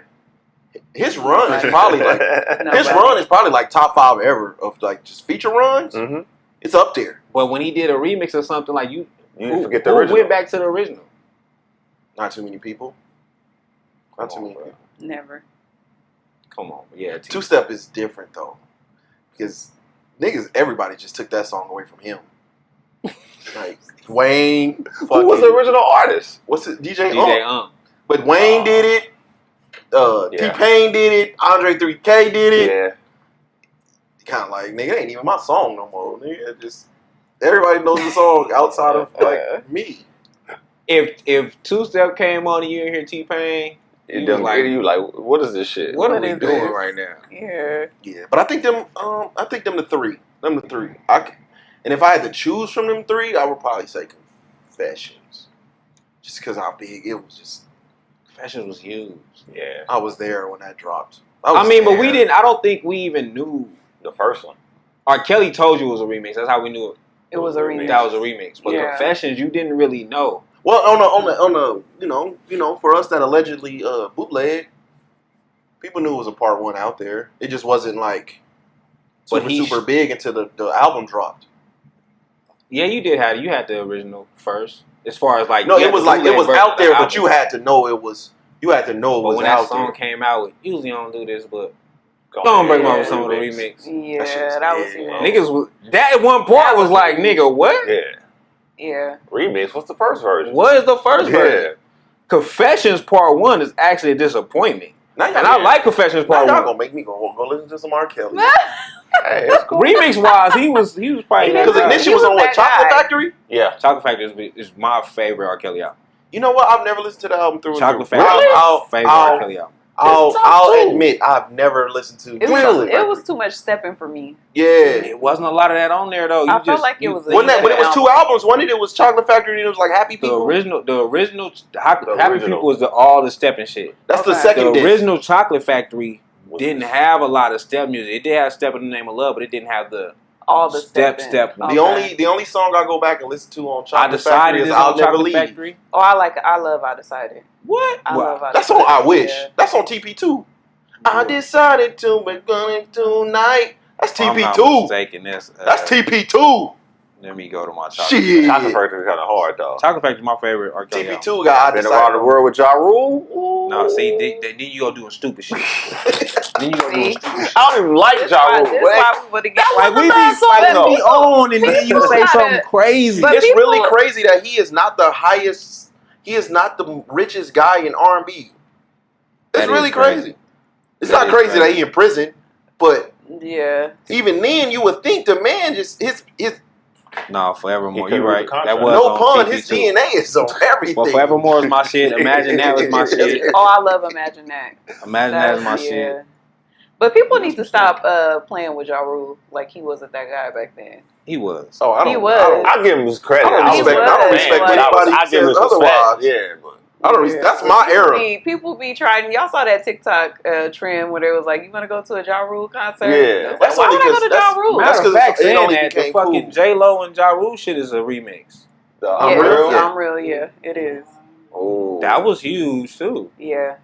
his run is probably like No, his but- run is probably like top 5 ever of like just feature runs. Mm-hmm. It's up there. But when he did a remix or something, like You didn't forget the who original. went back to the original? Not too many people. Not too Come on, many bro. people. Never. Come on, yeah. Two Step is different though, because niggas, everybody just took that song away from him. Like Wayne, Who was the fucking- original artist? What's it? DJ DJ Unk. But Wayne did it. Yeah. T-Pain did it. Andre 3K did it. Yeah. Kind of like, nigga, it ain't even my song no more. Nigga, just everybody knows the song outside of like me. If Two Step came on and you didn't hear T-Pain, It You doesn't like- you like, what is this shit? what are What we is doing this? right now? Yeah. Yeah, but I think them the three. Them the three. And if I had to choose from them three, I would probably say Confessions, just because how big it was. Just Confessions was huge. Yeah. I was there when that dropped. I mean, but we didn't. I don't think we even knew. The first one. R. Kelly told you it was a remix. That's how we knew it. It was a remix. That was a remix. But Yeah. Confessions, you didn't really know. Well, on the you know, for us that allegedly bootleg, people knew it was a part 1 out there. It just wasn't like But super he super big until the album dropped. Yeah, you did have you had the original first. As far as like No, you it had was the like it bootleg was version out of the there, but album. you had to know it was. You had to know it But was when that out song there. came out, usually I don't do this, but Go don't break my ahead, with some of the remix. remix. Yeah, That shit was that was big. huge. Niggas was that at one point That was was like, huge. nigga, what? Yeah. Yeah. Remix. What's the first version? What is the first Yeah. version? Confessions Part 1 is actually a disappointment. Now And I like Confessions Now Part y'all 1. gonna make me go listen to some R. Kelly. Hey, it's cool. Remix wise, he was probably Because Because Ignition He was was on what? that Chocolate guy. Factory? Yeah. Chocolate Factory is my favorite R. Kelly album. You know what? I've never listened to the album through Chocolate and through. Factory is my favorite R. I'll, Kelly album. I'll, It's top I'll two. admit I've never listened to It Chocolate was, Factory. it was too much stepping for me. Yeah. It wasn't a lot of that on there though. I felt like it was a Wasn't that, but it was album. two albums. One of it was Chocolate Factory and it was like Happy the People. original Happy original. People was all the stepping shit. That's the Okay. second The disc. original Chocolate Factory didn't have a lot of step music. It did have Step in the Name of Love, but it didn't have the All the Step. stepping. The only song I go back and listen to on I Chocolate Factory Decided is is I'll on Never Chocolate Leave. Factory. Oh, I love I Decided. What? I love I That's Decided. on I Wish. Yeah. That's on TP2. I decided to be going tonight. That's I'm not TP2. mistaken. That's TP2. Let me go to my Chocolate Shit. Chocolate Factory kind of hard though. Chocolate Factory is my favorite R. Kelly album. TP2 got I Been decided. around the world with Ja Rule. Ooh. No, see, then you go doing stupid shit. Then you go doing See? stupid shit. I don't even like That's Ja why, Rule. that's why we would have got Like we be bad song, like though. we on, and then you People say gotta- something crazy. But It's people- really crazy that he is not the highest. He is not the richest guy in R&B. That It's is really crazy. It's That not is crazy that crazy. he in prison, but Yeah. even then, you would think the man just his No, He Forevermore. couldn't You read right. the contract. That was no on pun. TP2. His DNA is on everything. Well, Forevermore is my shit. Imagine that was my shit. Oh, I love Imagine That. Imagine that is my shit. But people need to stop playing with Ja Rule like he wasn't that guy back then. He was. Oh, I don't. He was. I don't, I give him his credit. I don't was respect. a I don't fan, respect but anybody I who give him says his respect. otherwise. Yeah, but I don't. Yeah. That's my era. People be trying. Y'all saw that TikTok trend where it was like, "You want to go to a Ja Rule concert?" Yeah. Like, That's why only would I go to 'cause Ja that's- Rule? That's Matter of 'cause fact, it saying only that, the became fucking cool. J-Lo and Ja Rule shit is a remix. the Yeah, I'm real. I'm real. Yeah, it is. Oh, That was huge, too. Yeah.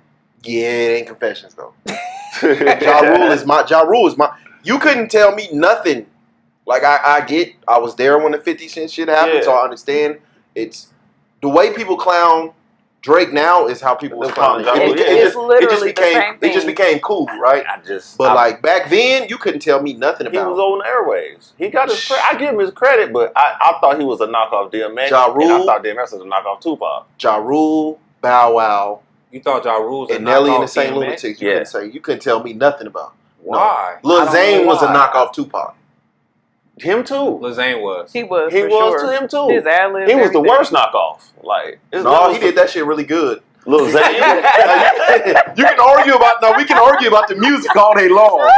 Yeah, it ain't Confessions though. Ja Rule is my. Ja Rule is my. You couldn't tell me nothing. Like I was there when the 50 Cent shit happened, Yeah. so I understand. It's the way people clown Drake now is how people was They're clowning. clowning Ja Rule. It It's just literally the became. same It just thing. became cool, right? But like back then, you couldn't tell me nothing he was about on the airwaves. He got his credit. I give him his credit, but I thought he was a knockoff DMX. Ja and I Rule. thought DMX was a knockoff Tupac. Ja Rule, Bow Wow, You thought Ja Rule was a and Nelly and knockoff the Saint DMX? Lunatics. You Yeah. couldn't say. You couldn't tell me nothing about. Why? Lil I don't Zane know was a why. knockoff Tupac. Him too. Lil Zane was. He was. He for was sure. to him too. His ad libs. He was the everything. worst knockoff. Like No, he did that shit really good. Lil Zane. You can argue about we can argue about the music all day long.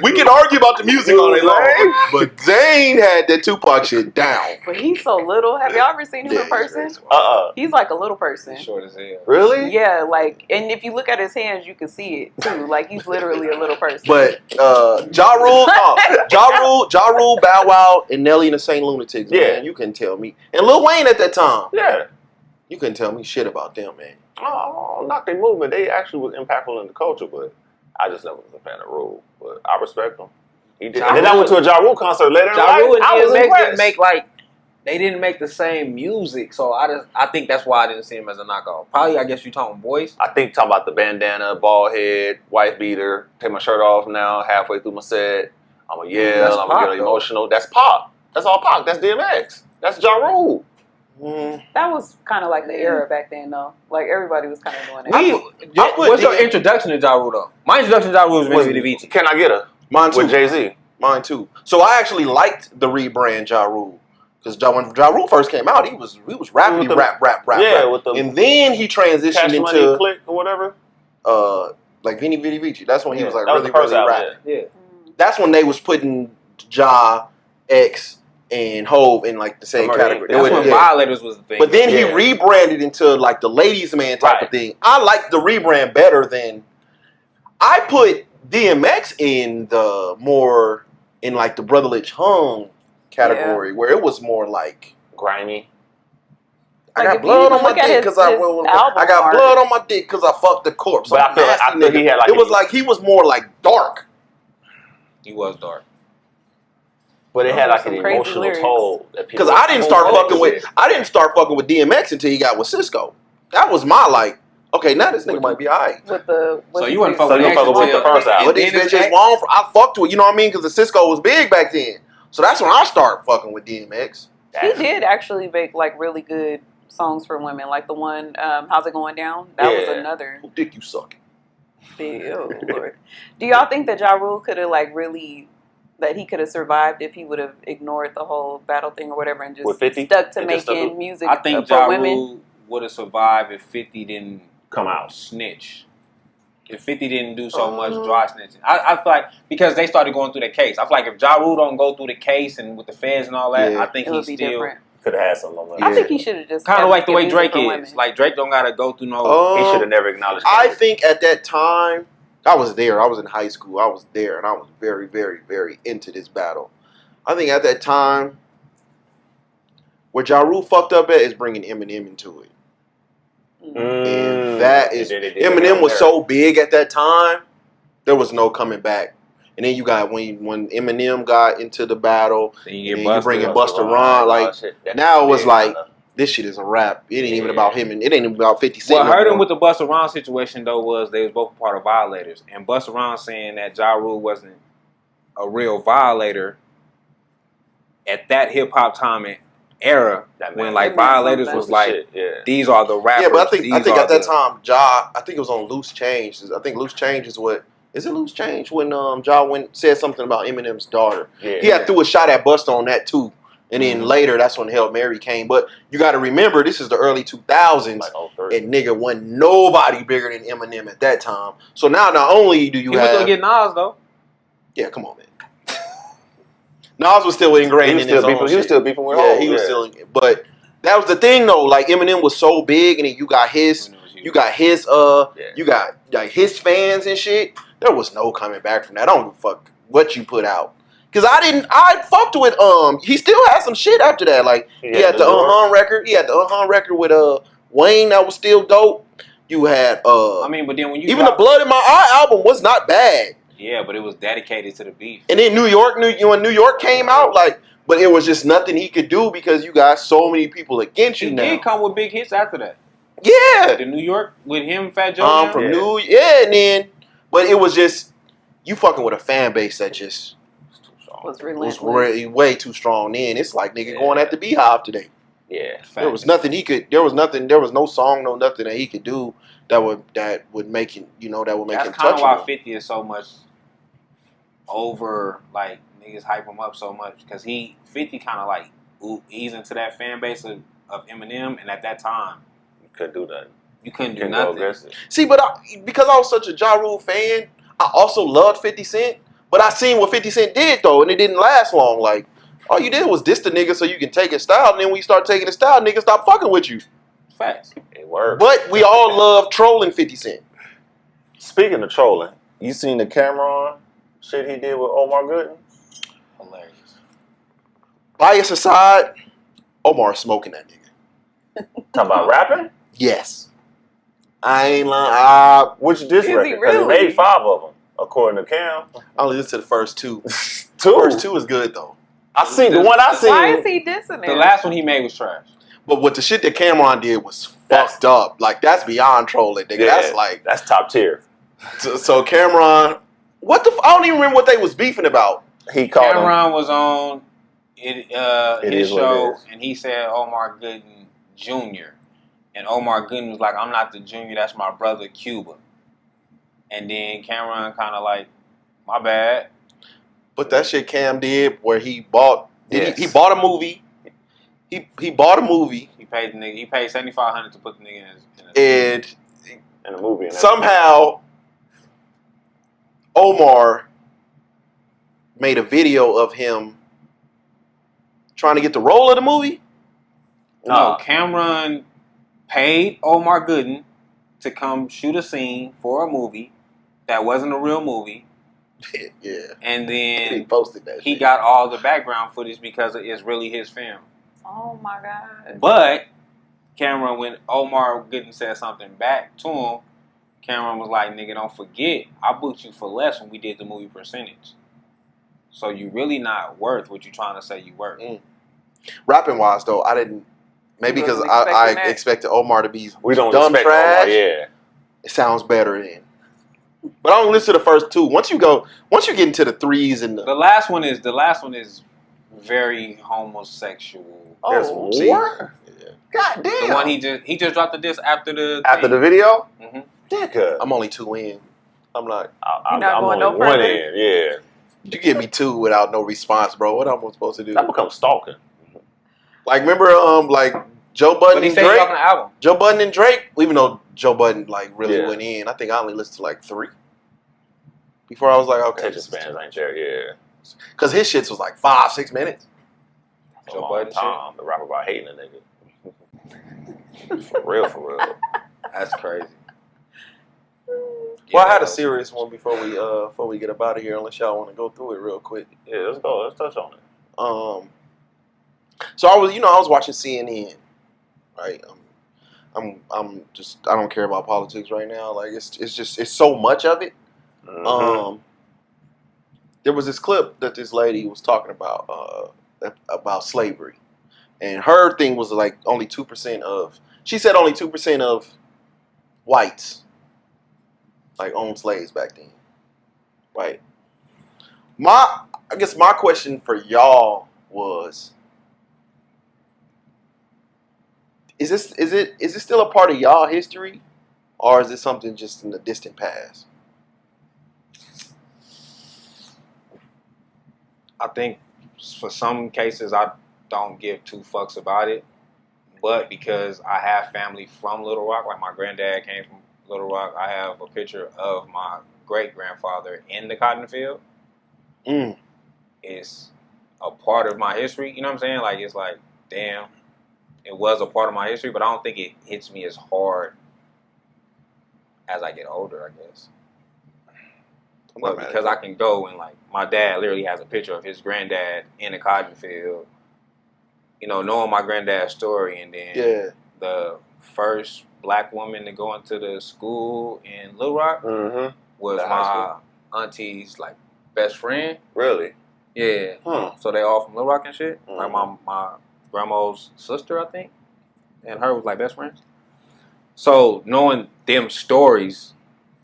We can argue about the music all day long. But Zayn had that Tupac shit down. But he's so little. Have y'all ever seen him in person? He's like a little person. Short as hell. Really? Yeah, like, and if you look at his hands, you can see it too. Like, he's literally a little person. But Ja Rule, Bow Wow, and Nelly and the Saint Lunatics. Yeah. Man, you couldn't tell me. And Lil Wayne at that time, Yeah. you couldn't tell me shit about them, man. Oh, not their movement. They actually was impactful in the culture, but I just never was a fan of Rule. But I respect them. He did. Ja And then I Rule- went to a Ja Rule concert later in Ja life. Rule and I was DMX impressed. didn't make like they didn't make the same music, so I think that's why I didn't see him as a knockoff. Probably, I guess you talking voice. I think talking about the bandana, bald head, wife beater, take my shirt off now, halfway through my set. I'm gonna That's yell, I'm Pac, gonna get though. emotional. That's Pop. That's all Pop. That's DMX. That's Ja Rule. that was kind of like the era back then, though. Like, everybody was kind of doing that. What's your introduction to Ja Rule though? My introduction to Ja Rule was Vinny Vidi Vici. Can I get a Mine too. with Jay-Z? Mine too. So I actually liked the rebrand Ja Rule. Because when Ja Rule first came out, he was rapping, With the- rap. Yeah, rap. with the And then he transitioned Cash Money into Click or whatever. like Vinny Vidi Vici. That's when he was like that was really, the first really album, rapping. Yeah. That's when they was putting Ja, X, and Hove in like the same Right. category. That's They when would- yeah. Violators was the thing. But then he Yeah. rebranded into like the ladies man type of Right. thing. I like the rebrand better than I put DMX in the more in like the Brotherlich Hung category where it was more like Grimy. I Like, got if you blood even on my look at dick his because I album got art- blood on my dick because I fucked the corpse. But I'm I feel like- nasty I feel nigga. he had like it was a- like he was more like dark. he was dark. But it had like an Some crazy emotional lyrics. toll. Because I didn't start fucking with DMX until he got with Cisco. That was my like. Okay, now this nigga might be alright. With the So you wasn't So fucking you with fucking with the first album. What these bitches want? I fucked with, you know what I mean? Because the Cisco was big back then. So that's when I started fucking with DMX. He did actually make like really good songs for women, like the one "How's It Going Down." That was another Who dick you sucking? big. Oh Lord, do y'all think that Ja Rule could have like really that he could have survived if he would have ignored the whole battle thing or whatever and just With 50? stuck to And just making stuck- music I think for Ja women? Rule would have survived if 50 didn't come out. snitch. If 50 didn't do so much dry snitching. I feel like, because they started going through the case. I feel like if Ja Rule don't go through the case and with the feds and all that, Yeah. I think It he would be still... different. Could have had some money. Yeah. I think he should have just Kind of kept like the way making Drake music for is. women. Like, Drake don't got to go through no... He should have never acknowledged. I think at that time, I was there. I was in high school. I was there, and I was very, very, very into this battle. I think at that time, where Ja Rule fucked up at is bringing Eminem into it. And that is Eminem was so big at that time, there was no coming back. And then you got when Eminem got into the battle, Then and then you bring in Busta Rhymes. Like now it was like this shit is a rap. It ain't even about him, and it ain't even about 50 Cent. What hurt him with the Busta Rhymes situation though was they was both part of Violators, and Busta Rhymes saying that Ja Rule wasn't a real violator at that hip hop time and era when like Violators was like these are the rappers. Yeah, but I think at that time. time, I think it was on Loose Change. I think Loose Change is what. Is it Loose Change when said something about Eminem's daughter? Yeah, he had threw a shot at Busta on that too, and then later that's when Hail Mary came. But you got to remember, this is the early 2000s, like and nigga wasn't nobody bigger than Eminem at that time. So now not only do you He have went to get Nas though. Yeah, come on, man. Nas was still ingrained in his own shit. He was still beefing with Yeah, he was still. But that was the thing though. Like Eminem was so big, and then you got his you got like his fans and shit. There was no coming back from that. I don't give a fuck what you put out. Cause I fucked with he still had some shit after that. Like he had the record. He had the record with Wayne that was still dope. You had I mean, but then when you even the Blood in My Eye album was not bad. Yeah, but it was dedicated to the beef. And then New York came out, like, but it was just nothing he could do because you got so many people against you now. He did come with big hits after that. Yeah. The New York with him, Fat Joe. And then, but it was just, you fucking with a fan base that just was relentless. Was way too strong then. It's like nigga going at the Beehive today. Yeah. There was nothing he could, there was no song, no nothing that he could do that would make him, that would make him touchable. That's kind of why 50 is so much over, like, niggas hype him up so much, because 50 kind of like ease into that fan base of Eminem, and at that time you couldn't do nothing. You couldn't do nothing. See, but because I was such a Ja Rule fan, I also loved 50 Cent, but I seen what 50 Cent did though, and it didn't last long. Like all you did was diss the nigga so you can take his style, and then when you start taking his style, niggas stop fucking with you. Facts. It worked. But we all love trolling 50 Cent. Speaking of trolling, you seen the Cameron shit he did with Omar Gooden? Hilarious. Bias aside, Omar smoking that nigga. Talking about rapping? Yes. I ain't lying. Which diss record? Because he made 5 of them, according to Cam. I only listened to the first 2. Two? First 2 is good though. I seen the one I seen. Why is he dissing it? The last one he made was trash. But what the shit that Cameron did was fucked up. Like that's beyond trolling, nigga. Yeah, that's top tier. So Cameron, I don't even remember what they was beefing about. He called Cameron was on his show, it and he said Omar Gooden Jr. And Omar Gooden was like, "I'm not the junior, that's my brother Cuba." And then Cameron kind of like, "My bad." But that shit Cam did where he bought he bought a movie. He bought a movie. He paid the nigga. He paid $7,500 to put the nigga in the movie. Somehow Omar made a video of him trying to get the role of the movie. No, Cameron paid Omar Gooden to come shoot a scene for a movie that wasn't a real movie. Yeah. And then he posted that. He got all the background footage because it's really his film. Oh my God. But Cameron, when Omar Gooden said something back to him, Cameron was like, "Nigga, don't forget, I booked you for less when we did the movie Percentage." So you really not worth what you trying to say you worth. Rapping wise though, I didn't. Maybe You because wasn't I expecting that? expected Omar to be We don't dumb expect trash. Omar, yeah. It sounds better then. But I only listen to the first two. Once you get into the threes and The last one is very homosexual. There's Oh, more? Yeah. God damn. The one he just dropped the disc after the video? hmm Dicker. I'm only 2 in. I'm like, I'm not going only no one further? in, yeah. you give me 2 without no response, bro. What am I supposed to do? That becomes stalking. Like, remember, like Joe Budden But he and said he Drake. dropping an album. Joe Budden and Drake. Even though Joe Budden like really Yeah. went in, I think I only listened to like 3 before I was like, okay, Attention spans ain't there, yeah. because his shits was like 5-6 minutes. That's a Joe long Budden time to rap about hating a nigga. For real, for real. That's crazy. Well, I had a serious one before we get up out of here. Unless y'all want to go through it real quick. Yeah, let's go. Let's touch on it. So I was watching CNN, right? I'm just I don't care about politics right now. Like it's so much of it. Mm-hmm. There was this clip that this lady was talking about slavery, and her thing was like only 2% of. She said only 2% of whites like owned slaves back then, right? I guess my question for y'all was: Is it still a part of y'all history, or is it something just in the distant past? I think for some cases I don't give 2 fucks about it, but because I have family from Little Rock, like my granddad came from Little Rock, I have a picture of my great grandfather in the cotton field. It's a part of my history. You know what I'm saying? Like it's like, damn, it was a part of my history, but I don't think it hits me as hard as I get older, I guess. But because I can go and like my dad literally has a picture of his granddad in the cotton field, you know, knowing my granddad's story, and then the first black woman to go into the school in Little Rock was my auntie's like best friend. Really? Yeah. So they all from Little Rock and shit. Like my grandma's sister, I think, and her was like best friends. So knowing them stories,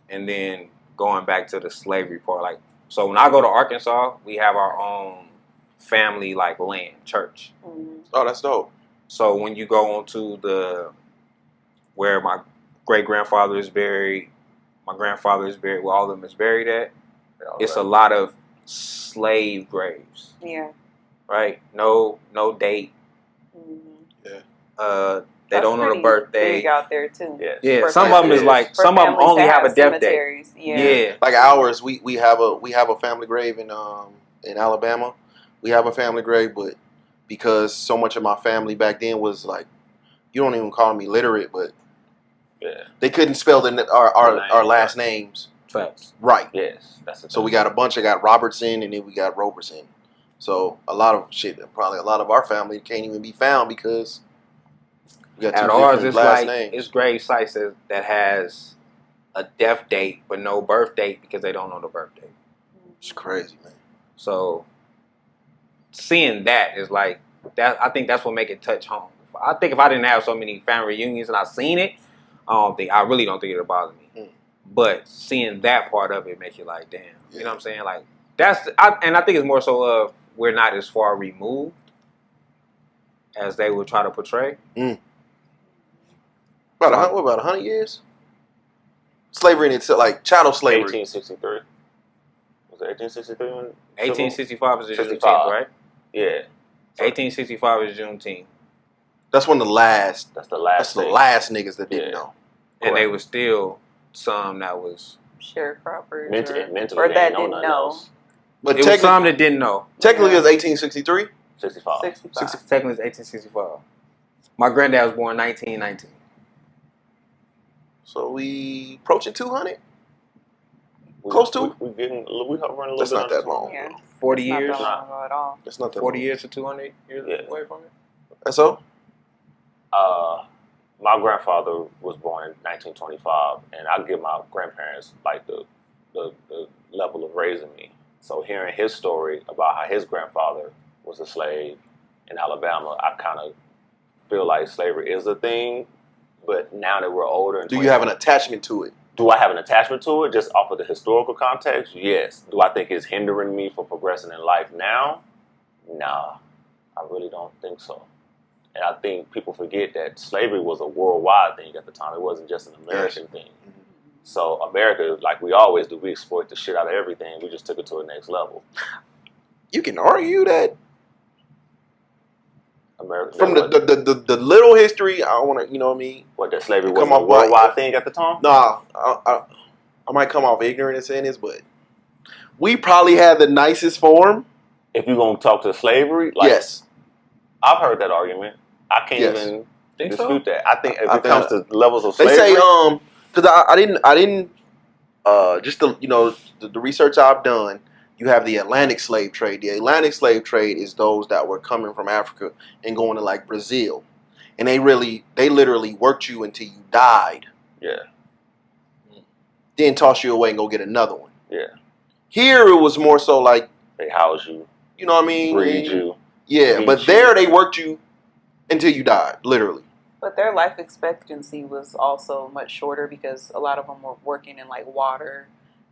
and then going back to the slavery part, like, so when I go to Arkansas, we have our own family like land, church. Oh, that's dope. So when you go onto where my great grandfather is buried, my grandfather is buried, where all of them is buried at, it's a lot of slave graves. Yeah. Right? No date. They That's don't know the pretty birthday. big out there too. Yes. Yeah, For some of them is like for some of them families only to have a death date. cemeteries. Yeah. Like ours, we have a family grave in Alabama. We have a family grave, but because so much of my family back then was like, you don't even call me literate, but they couldn't spell our last names. Facts. Right. Yes. That's So we got got Robertson, and then we got Roberson. So a lot of our family can't even be found because we got two At ours, different it's last like names. it's grave sites that has a death date but no birth date because they don't know the birth date. It's crazy, man. So seeing that is like that. I think that's what make it touch home. I think if I didn't have so many family reunions and I seen it, I really don't think it'd bother me. But seeing that part of it makes you like, damn. You know what I'm saying? Like and I think it's more so of we're not as far removed as they would try to portray. About 100 years? Slavery in itself, like chattel slavery. 1863. Was it 1863? 1865 is the 65. Juneteenth, right? Yeah. 1865 is Juneteenth. That's one of the last. That's the last. That's the last niggas that didn't know. And they was still some that was sharecroppers mentally or that didn't didn't know. But it was some that didn't know. Technically, it was 1863. 65. Technically, it's 1865. My granddad was born 1919. So we approaching 200. We Close to. We running a little That's bit. not that long. Yeah. 40 That's years. Not that long ago at all. That's not that 40 long. years to 200 years away from it. That's so. My grandfather was born in 1925, and I give my grandparents like the level of raising me. So hearing his story about how his grandfather was a slave in Alabama, I kind of feel like slavery is a thing. But now that we're older, and Do you have an attachment to it? do I have an attachment to it just off of the historical context? Yes. Do I think it's hindering me from progressing in life now? Nah, I really don't think so. And I think people forget that slavery was a worldwide thing at the time. It wasn't just an American thing. So America, like we always do, we exploit the shit out of everything. We just took it to the next level. You can argue that America, from the little history. I don't want to, you know what I mean? What, that slavery Come was a off worldwide thing at the time? Nah, I might come off ignorant in saying this, but we probably had the nicest form. If you're going to talk to slavery, like, Yes. I've heard that argument. I can't Yes. even Think dispute so? that. I think if I it comes to levels of They slavery, say because I didn't just the research I've done. You have the Atlantic slave trade. The Atlantic slave trade is those that were coming from Africa and going to like Brazil, and they literally worked you until you died. yeah, Then toss you away and go get another one. yeah, Here it was more so like, they house you, you know what I mean? breed you. Yeah, feed but you. there they worked you until you died, literally. But their life expectancy was also much shorter because a lot of them were working in like water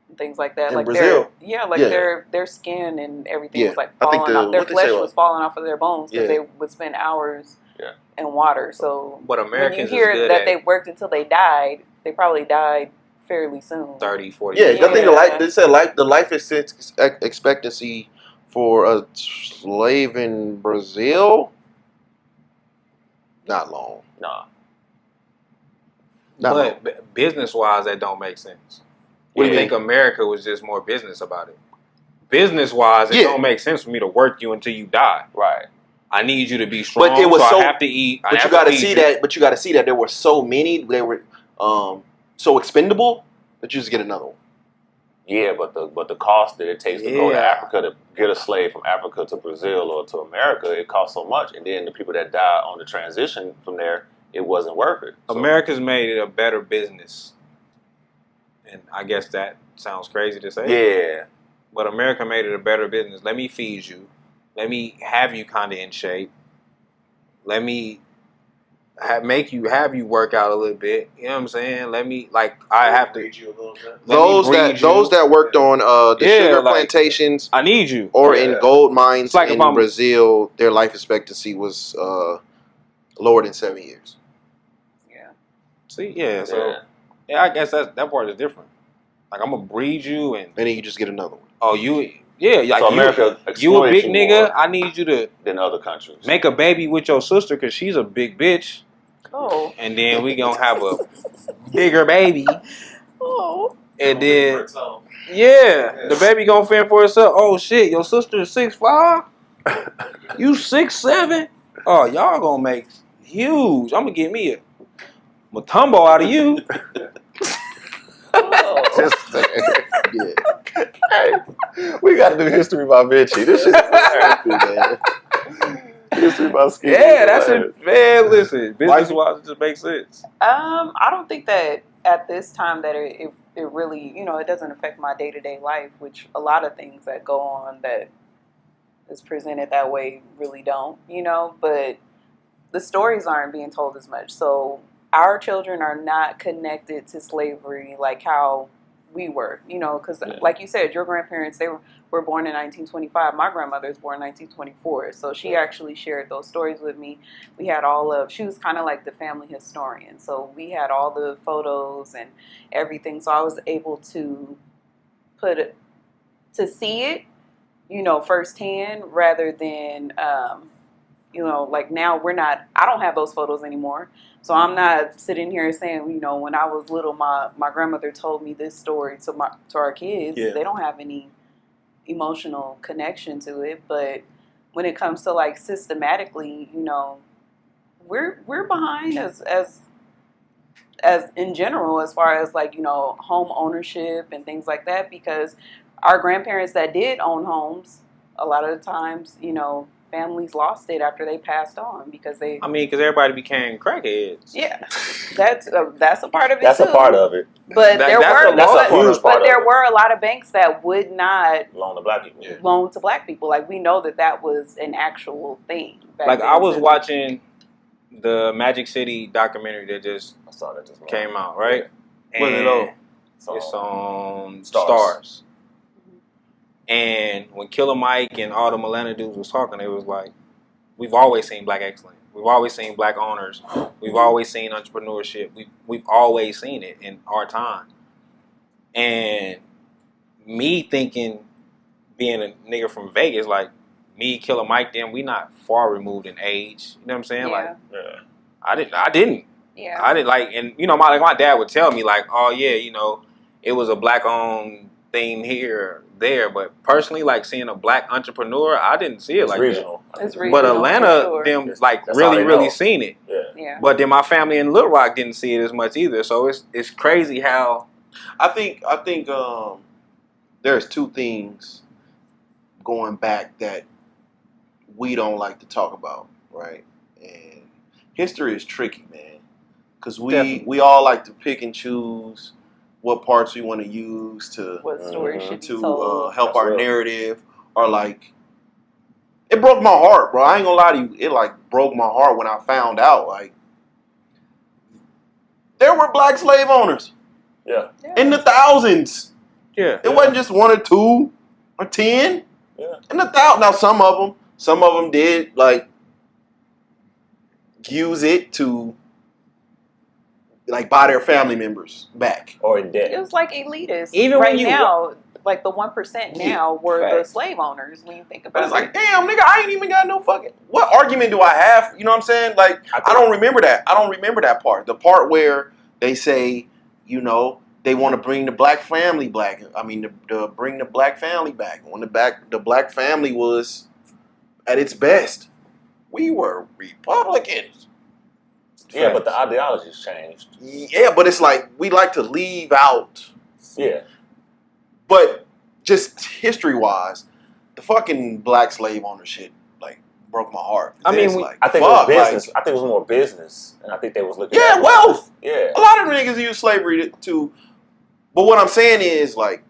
and things like that. In like Brazil? their skin and everything was like I think falling off. Their what they say flesh was- was falling off of their bones because Yeah. they would spend hours Yeah. in water. So But when you Americans hear is good that at they worked until they died, they probably died fairly soon. 30, 40 Yeah, years. I think Yeah. they said the life expectancy for a slave in Brazil, not long. Nah. Not long. But business-wise, that don't make sense. What do I you think mean? America was just more business about it. Business-wise, it Yeah. don't make sense for me to work you until you die. Right. I need you to be strong, But it was so so- I have to eat. I But you have got to feed see you. that. But you got to see that there were so many. They were so expendable that you just get another one. Yeah, but the cost that it takes to go to Yeah. Africa to get a slave from Africa to Brazil or to America, it costs so much. And then the people that die on the transition from there, it wasn't worth it. So, America's made it a better business. And I guess that sounds crazy to say. yeah. But America made it a better business. Let me feed you. Let me have you kind of in shape. Let me make you work out a little bit. You know what I'm saying? Let me I have to. Breed you a little bit. Let me breed you. Those that worked on the Yeah, sugar like- plantations I need you. or Yeah. in gold mines It's like if in I'm- Brazil, their life expectancy was lower than 7 years. Yeah. See, yeah. So Yeah. yeah, I guess that part is different. Like I'm gonna breed you, and And then you just get another one. oh, you, yeah, like So America you a big exploits you nigga. more I need you to than other countries. make a baby with your sister because she's a big bitch, Oh. and then we gonna have a bigger baby, Oh. and For then itself. yeah, the baby gonna fend for herself. Oh shit, your sister is 6'5", you 6'7". Oh, y'all gonna make huge. I'm gonna get me a Matumbo out of you. Yeah. Hey, we got to do history by Vinci. This shit is hilarious, man. History by Ski. Yeah, that's it, man. Listen, business wise, it just makes sense. I don't think that at this time that it really, it doesn't affect my day-to-day life, which a lot of things that go on that is presented that way really don't, but the stories aren't being told as much. So our children are not connected to slavery like how we were, because like you said, your grandparents, they were born in 1925. My grandmother was born in 1924. So she actually shared those stories with me. We had she was kind of like the family historian. So we had all the photos and everything. So I was able to see it, firsthand rather than, like now I don't have those photos anymore. So I'm not sitting here saying, when I was little, my grandmother told me this story to our kids. Yeah. They don't have any emotional connection to it. But when it comes to like systematically, we're behind as in general, as far as like, home ownership and things like that, because our grandparents that did own homes, a lot of the times, families lost it after they passed on because they. I mean, because everybody became crackheads. Yeah, that's a part of it That's too. a part of it. But there were that's a huge part but there of it. were a lot of banks that would not Loan to black people. loan to black people. Like we know that was an actual thing. Like then, I was so- watching the Magic City documentary that just I saw that just came out, right? Where's it And on? It's on Stars. Stars. And when Killer Mike and all the Atlanta dudes was talking, it was like, we've always seen black excellence. We've always seen black owners. We've always seen entrepreneurship. We've always seen it in our time. And me thinking, being a nigga from Vegas, like me, Killer Mike, then we not far removed in age. You know what I'm saying? Like, Yeah. I didn't. Yeah. I didn't like, and you know, my dad would tell me like, oh yeah, you know, it was a black owned thing here, there, but personally, like seeing a black entrepreneur, I didn't see it It's like regional. It's that. regional, But for Atlanta, sure. them That's like all really, they really know. seen it. Yeah. Yeah. But then my family in Little Rock didn't see it as much either. So it's crazy how I think there's two things going back that we don't like to talk about, right? And history is tricky, man, because Definitely. we all like to pick and choose what parts we want to use to What story should be to told? help That's our real. narrative, or like it broke my heart, bro. I ain't gonna lie to you, it like broke my heart when I found out like there were black slave owners Yeah. in the thousands. yeah. It wasn't just one or two or 10. Yeah. In the thousand. Now some of them did like use it to like buy their family members back. Or in It debt. was like elitist. Even right when you now, like the 1% now were the Facts. slave owners. When you think But about it's it, like, damn, nigga, I ain't even got no fucking. What argument do I have? You know what I'm saying? Like, I don't remember that. I don't remember that part. The part where they say, you know, they want to bring the black family back. I mean, the bring the black family back. When the black family was at its best, we were Republicans. Yeah, but the ideology's changed. Yeah, but it's like we like to leave out. Yeah. But just history-wise, the fucking black slave owner shit like broke my heart. I mean, It's we- like, I think fuck, it was business. like, I think it was more business. And I think they was looking yeah, at wealth. Yeah. A lot of niggas use slavery to. But what I'm saying is like,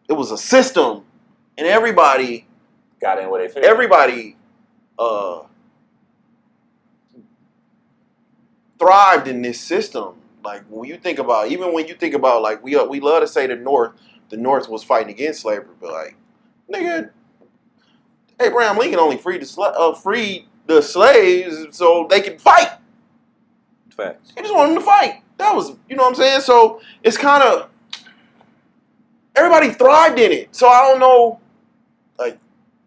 it was a system, and everybody Got in where they fit. thrived in this system. Like when you think about, like we love to say the North was fighting against slavery, but like, nigga, Abraham Lincoln only freed the slaves so they could fight. Facts. He just wanted them to fight. That was, you know what I'm saying? So it's kind of, everybody thrived in it. So I don't know, like,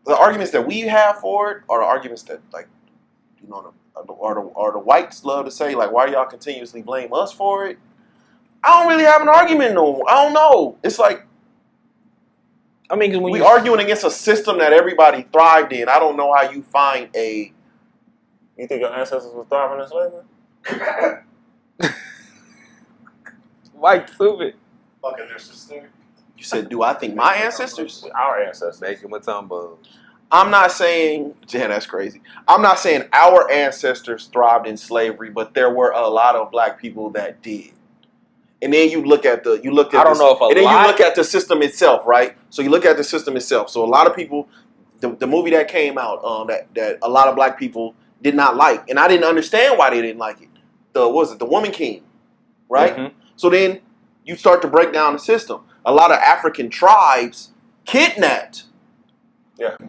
the arguments that we have for it, or the arguments that, like, you know, or the whites love to say, like, why do y'all continuously blame us for it? I don't really have an argument no more. I don't know. It's like, I mean, 'cause when we you arguing against a system that everybody thrived in. I don't know how you find a... You think your ancestors was thriving in slavery? white stupid, Fucking their sister. You said, do I think my ancestors? Our ancestors. make him a tumbo. I'm not saying, yeah, that's crazy. I'm not saying our ancestors thrived in slavery, but there were a lot of black people that did. And then you look at I don't know if a and then lot- you look at the system itself, right? So you look at the system itself. So a lot of people, the movie that came out, that a lot of black people did not like, and I didn't understand why they didn't like it. The Woman King, right? Mhm. So then you start to break down the system. A lot of African tribes kidnapped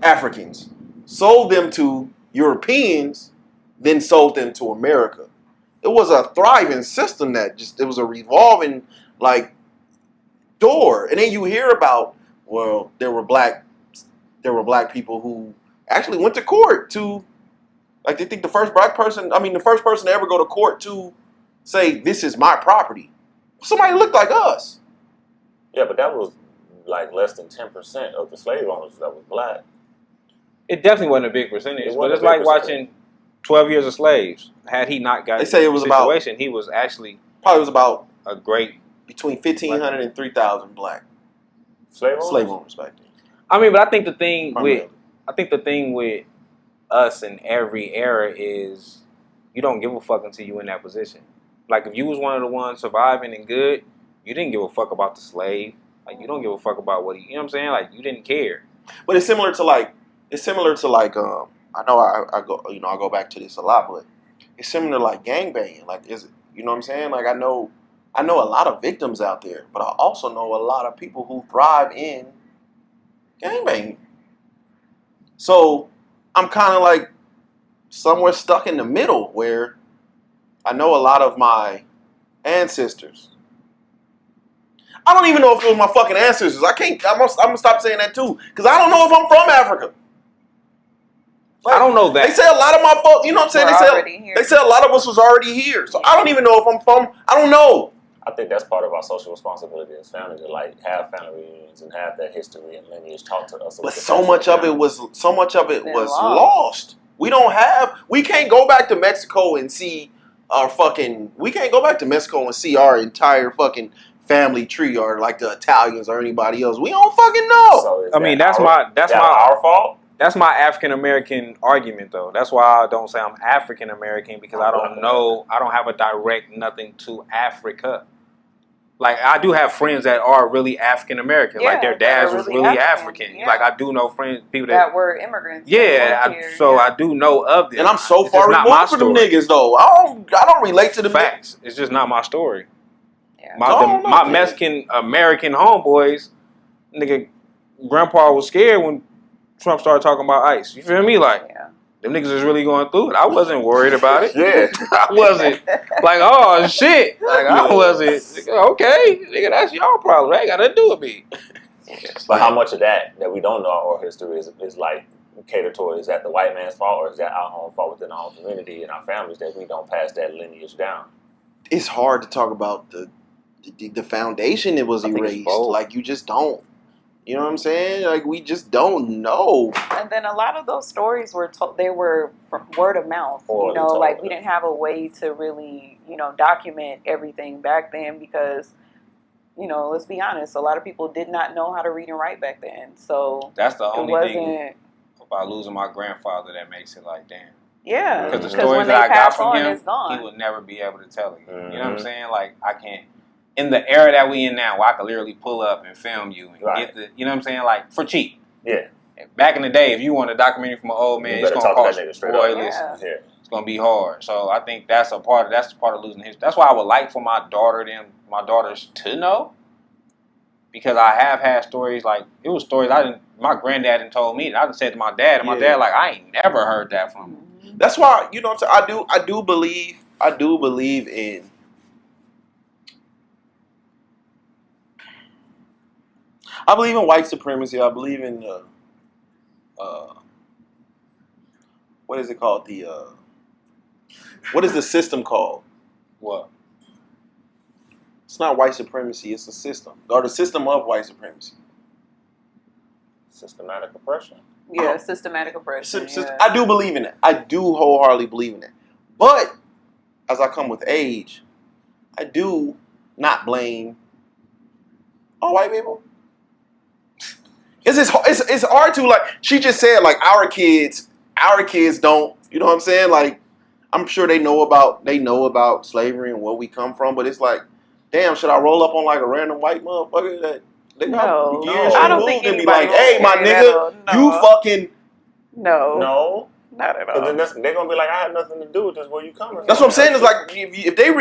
Africans, sold them to Europeans, then sold them to America. It was a thriving system that it was a revolving like door. And then you hear about, well, there were black people who actually went to court to, like, they think the first person to ever go to court to say this is my property. Somebody looked like us. Yeah, but that was like less than 10% of the slave owners that was black. It definitely wasn't a big percentage, It but wasn't it's a big like percentage. watching 12 Years a Slave. Had he not got They say it was about- situation, he was actually Probably was about a great. between 1,500 and 3,000 black Slave owners? slave owners back then. I mean, but I think the thing Primarily. with us in every era is you don't give a fuck until you in that position. Like if you was one of the ones surviving and good, you didn't give a fuck about the slave. Like you don't give a fuck about what he, you know what I'm saying? Like you didn't care. But it's similar to like I know I go I go back to this a lot, but it's similar to like gangbanging. Like is it, you know what I'm saying? Like I know a lot of victims out there, but I also know a lot of people who thrive in gangbanging. So I'm kind of like somewhere stuck in the middle where I know a lot of my ancestors. I don't even know if it was my fucking ancestors. I'm gonna stop saying that too, because I don't know if I'm from Africa. Like, I don't know that. They say a lot of my folks, you know what I'm saying? They say a lot of us was already here. So I don't even know if I'm from. I don't know. I think that's part of our social responsibility as family to like have family reunions and have that history and lineage taught to us. But so much of it was lost. We can't go back to Mexico and see we can't go back to Mexico and see our entire fucking family tree or like the Italians or anybody else. We don't fucking know. So I mean, that's our fault. That's my African American argument, though. That's why I don't say I'm African American, because I don't know. I don't have a direct nothing to Africa. Like I do have friends that are really African American. Yeah, like their dads was really African. Yeah. Like I do know people that were immigrants. I do know of them. And I'm so It's far just not removed my from them story. niggas though. I don't relate to the Facts. It's just not my story. Yeah. My Mexican American homeboys, nigga, grandpa was scared when Trump started talking about ICE. You feel me? Like, them niggas is really going through it. I wasn't worried about it. Yeah. I wasn't like, oh shit. Like I wasn't okay. Nigga, that's y'all problem. That ain't got nothing to do with me. But how much of that we don't know our oral history is like catered toward? Is that the white man's fault, or is that our own fault within our own community and our families that we don't pass that lineage down? It's hard to talk about the foundation that was erased. Like you just don't. You know what I'm saying? Like we just don't know. And then a lot of those stories were they were from word of mouth. You know, like we didn't have a way to really, document everything back then because, let's be honest, a lot of people did not know how to read and write back then. So that's the only thing about losing my grandfather that makes it like, damn. Yeah. Because the stories that I got from him, he would never be able to tell you. You know what I'm saying? Like I can't. In the era that we in now, where I could literally pull up and film you and get the, you know what I'm saying, like for cheap. Yeah. Back in the day, if you want a documentary from an old man, it's gonna cost you. Boy, listen, it's gonna be hard. So I think that's part of losing history. That's why I would like for my daughters to know, because I have had stories like it was stories my granddad didn't told me that I done said to my dad, and my dad like I ain't never heard that from him. That's why I do believe in. I believe in white supremacy. I believe in what is it called? What is the system called? What? It's not white supremacy. It's a system, or the system of white supremacy. Systematic oppression. Yeah, systematic oppression. I do believe in it. I do wholeheartedly believe in it. But as I come with age, I do not blame all white people. It's hard to, like, she just said, like, our kids don't, you know what I'm saying? Like, I'm sure they know about slavery and where we come from, but it's like, damn, should I roll up on like a random white motherfucker that they got years I don't think and be anybody like, hey, my nigga, you fucking no, not at all. But then they're gonna be like, I had nothing to do with this. Where you coming from? That's what I'm saying. It's like if they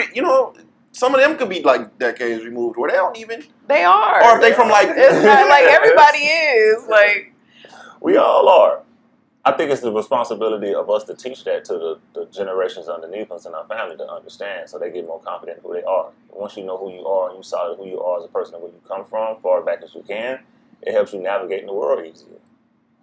some of them could be like decades removed, where they don't even. They are. Or if they from like. It's not like everybody is like. We all are. I think it's the responsibility of us to teach that to the generations underneath us and our family to understand, so they get more confident in who they are. Once you know who you are and you solid who you are as a person and where you come from, far back as you can, it helps you navigate in the world easier.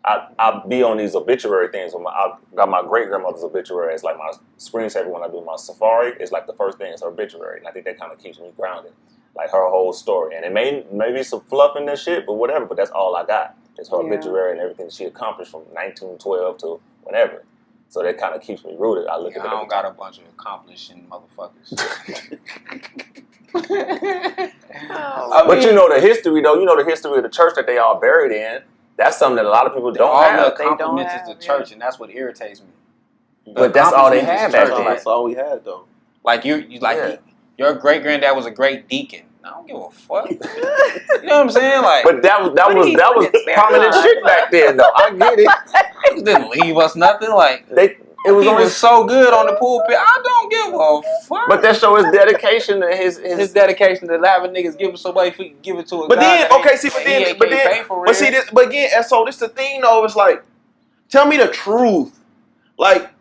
I be on these obituary things. I got my great grandmother's obituary. It's like my screensaver when I do my safari. It's like the first thing is her obituary, and I think that kind of keeps me grounded, like her whole story. And it may be some fluff in this shit, but whatever. But that's all I got. It's her obituary and everything she accomplished from 1912 to whenever. So that kind of keeps me rooted. I don't got a bunch of accomplishing motherfuckers. But you know the history, though. You know the history of the church that they all buried in. That's something that a lot of people don't all have. the They don't compliments is have, the church, and that's what irritates me. But that's all they Accomplishments had is back church, then. like- That's all we had though. Like you like Yeah. your great granddad was a great deacon. I don't give a fuck. You know what I'm saying? Like, But that was What did he do in his spare prominent time? shit back then, though. I get it. he didn't leave us nothing. Like, It was he only was so good on the pulpit. I don't give a fuck. But that show his dedication to his dedication to having niggas give it somebody if we can give it to a But guy then, that okay, ain't- see, but he then, ain't but getting then, paid for but see real. this, but again, and so this the thing though. It's like, tell me the truth. Like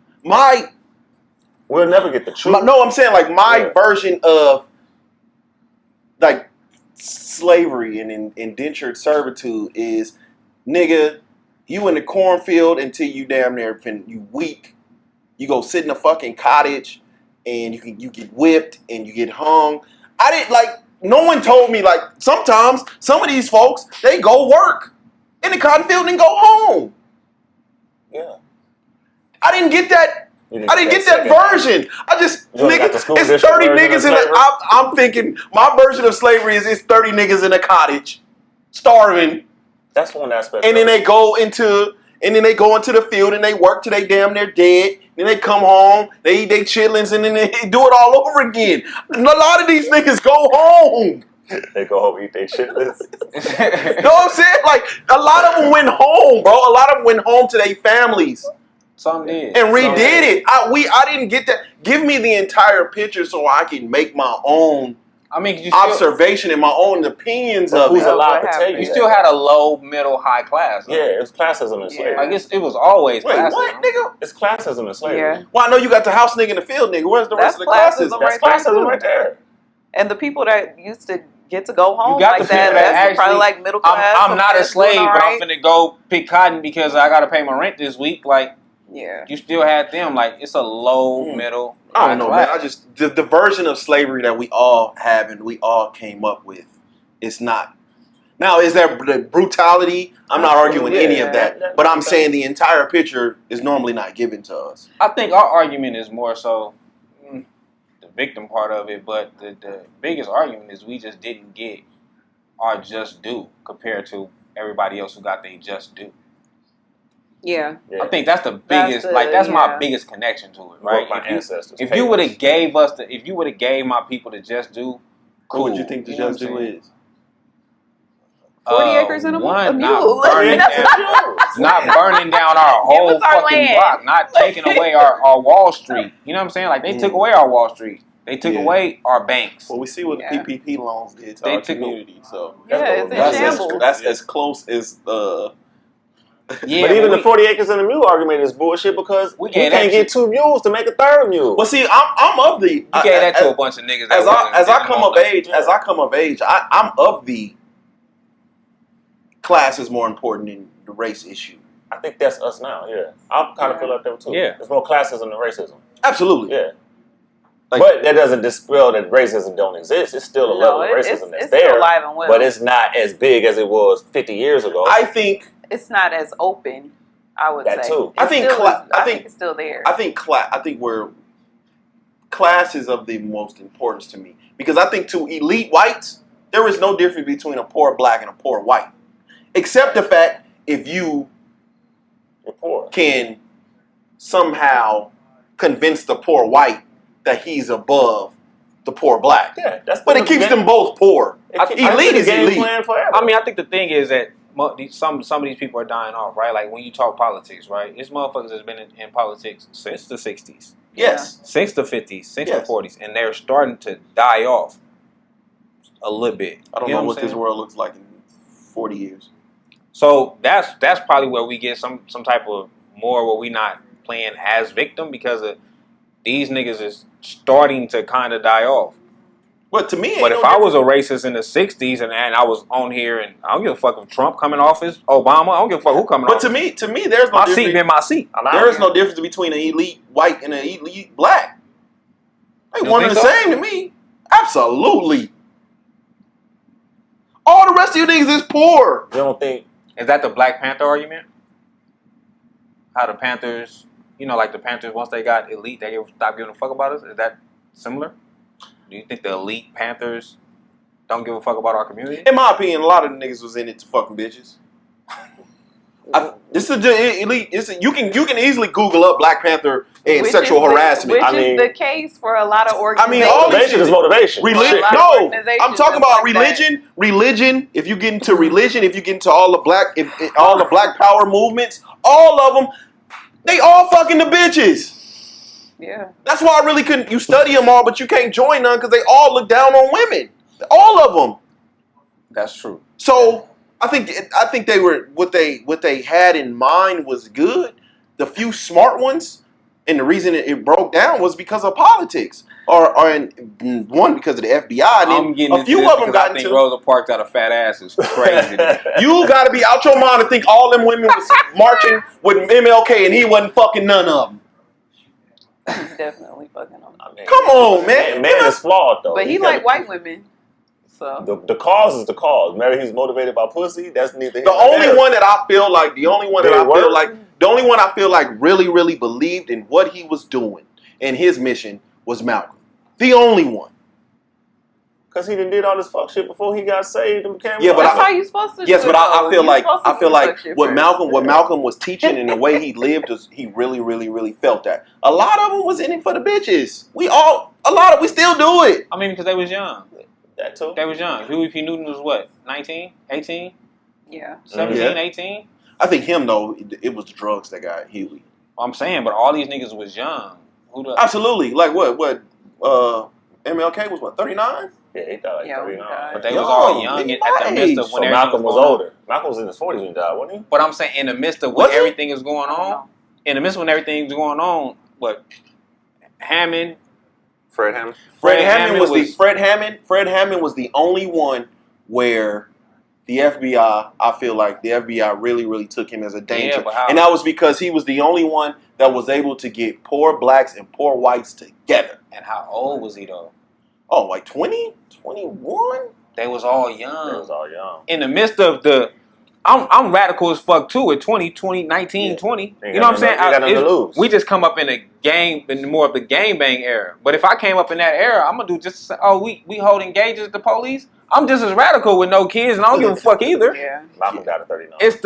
we'll never get the truth. no, I'm saying like my Yeah. version of like slavery and indentured servitude is, nigga, you in the cornfield until you damn near you weak. You go sit in a fucking cottage and you get whipped and you get hung. I didn't like. No one told me like sometimes some of these folks they go work in the cotton field and go home. Yeah. I didn't get that. I didn't get that version. I just You only got the nigga, school it's district 30 version of niggas in slavery? I'm thinking my version of slavery is it's 30 niggas in a cottage, starving, That's one aspect. and then they go into the field and they work till they damn near dead. Then they come home, they eat their chitlins, and then they do it all over again. A lot of these niggas go home. They go home eat their chitlins. You know what I'm saying? Like a lot of them went home, bro. A lot of them went home to their families. Some did. And redid Some did. it. I didn't get that. Give me the entire picture so I can make my own I mean, you still, observation and my own opinions But of who's it. allowed What to tell happened? you you that? still had a low, middle, high class. Though. Yeah, it's classism and slavery. Like it was always Wait, classism. what, nigga? It's classism and slavery. Yeah. Well, I know you got the house nigga in the field, nigga. Where's the rest of the classes? classism. That's Right there, classism too. right there. And the people that used to get to go home got like the people that, that that's probably actually- like middle class. I'm not a that's doing slave, all but I'm right. finna go pick cotton because I gotta pay my rent this week. Like Yeah. you still had them. Like it's a low, middle. I don't high know, class. man. I just the version of slavery that we all have and we all came up with, it's not. Now, is there the brutality? I'm not arguing Yeah, any of that, but I'm saying the entire picture is normally not given to us. I think our argument is more so the victim part of it, but the biggest argument is we just didn't get our just due compared to everybody else who got their just due. Yeah. Yeah. I think that's the That's biggest, the- that's my yeah. biggest connection to it, Right? right? My ancestors. If you would have gave us if you would have gave my people the just due, cool. What would you think the know what just I'm do saying? is? 40 acres and a one, mule. not burning, That's down, not burning down our Give whole us our fucking land. block, not taking away our Wall Street. You know what I'm saying? Like they took away our Wall Street. They took Yeah. away our banks. Well, we see what Yeah. the PPP loans did to They our took a- community, so Yeah, it's in that's shambles. as close as Yeah, but even we- the 40 acres and a mule argument is bullshit because We we gave can't that get two mules to make a third mule. Well, see, I'm of the. we gave that to a bunch of niggas. As that I come of age, I'm of the class is more important than the race issue. I think that's us now, yeah. I kind of feel like that too. Yeah. There's more classism than racism. Absolutely. Yeah. Like- but that doesn't dispel that racism don't exist. It's still a level of racism that's it's there. still alive and well. But it's not as big as it was 50 years ago. I think It's not as open, I would That say. too. I It's think still cla- is- I I think- think it's still there. I think we're class is of the most importance to me because I think to elite whites there is no difference between a poor black and a poor white, except the fact if you You're poor. can somehow convince the poor white that he's above the poor black. Yeah, that's But it keeps them both poor. Elite is elite. Plan forever. I mean, I think the thing is that some of these people are dying off, right? Like when you talk politics, right? These motherfuckers has been in politics since the 60s, Yes. since the 50s, since Yes. the 40s, and they're starting to die off a little bit. I don't You know I'm what this saying? world looks like in 40 years. So that's probably where we get some type of more where we not playing as victim because of these niggas is starting to kind of die off. But to me, But if I was a racist in the 60s and I was on here and I don't give a fuck if Trump coming office, Obama, I don't give a fuck who coming but off. to me, there's no my seat difference. been my seat. There is no difference between an elite white and an elite black. They You one and think the so? same to me. Absolutely. All the rest of you niggas is poor. You don't think Is that the Black Panther argument? How the Panthers, like the Panthers, once they got elite, they stopped giving a fuck about us? Is that similar? Do you think the elite Panthers don't give a fuck about our community? In my opinion, a lot of the niggas was in it to fucking bitches. This is elite. You can easily Google up Black Panther and Which sexual harassment. Which is the case for a lot of organizations. all these Motivation is motivation. Religion? A lot of No, organizations I'm talking that's about like religion. Religion. If you get into religion, if you get into all the all the Black Power movements, all of them, they all fucking the bitches. Yeah. That's why I really couldn't. You study them all, but you can't join none because they all look down on women. All of them. That's true. So I think they were what they had in mind was good. The few smart ones, and the reason it broke down was because of politics, or one because of the FBI. And I'm getting a few of them got I think into. Rosa Parks got a fat ass is crazy. You got to be out your mind to think all them women was marching with MLK and he wasn't fucking none of them. He's definitely fucking them. I mean, Come on, man. Man is flawed though. But he like white women. So the cause is the cause. Maybe he's motivated by pussy. That's neither. The only one I feel like really, really believed in what he was doing and his mission was Malcolm. The only one. Because he did all this fuck shit before he got saved and became. Yeah, but that's how you supposed to. Yes, do but it, I feel though. like what first. Malcolm was teaching and the way he lived was he really, really, really felt that. A lot of them was in it for the bitches. We still do it. I mean, because they was young. That too. They was young. Huey P. Newton was what? 19? 18? Yeah. 17, Yeah. 18? I think him though, it was the drugs that got Huey. I'm saying, but all these niggas was young. Absolutely. Like what MLK was 39? Yeah, he died like 39. But they was all young at the midst of when so Malcolm was older. Malcolm was in his 40s when he died, wasn't he? But I'm saying in the midst of when everything is going on, what? Hammond. Fred Hammond. Fred Hammond was the only one where the FBI, I feel like the FBI really, really took him as a danger. Yeah, and that was because he was the only one that was able to get poor blacks and poor whites together. And how old was he though? Oh, like 20? 21? They was all young. They was all young. In the midst of the... I'm radical as fuck too at 19, 20. You know what I'm saying? We just come up in more of the gang bang era. But if I came up in that era, I'm gonna do just we holding gauges the police. I'm just as radical with no kids and I don't give a fuck either. Yeah. Malcolm got a 39. It's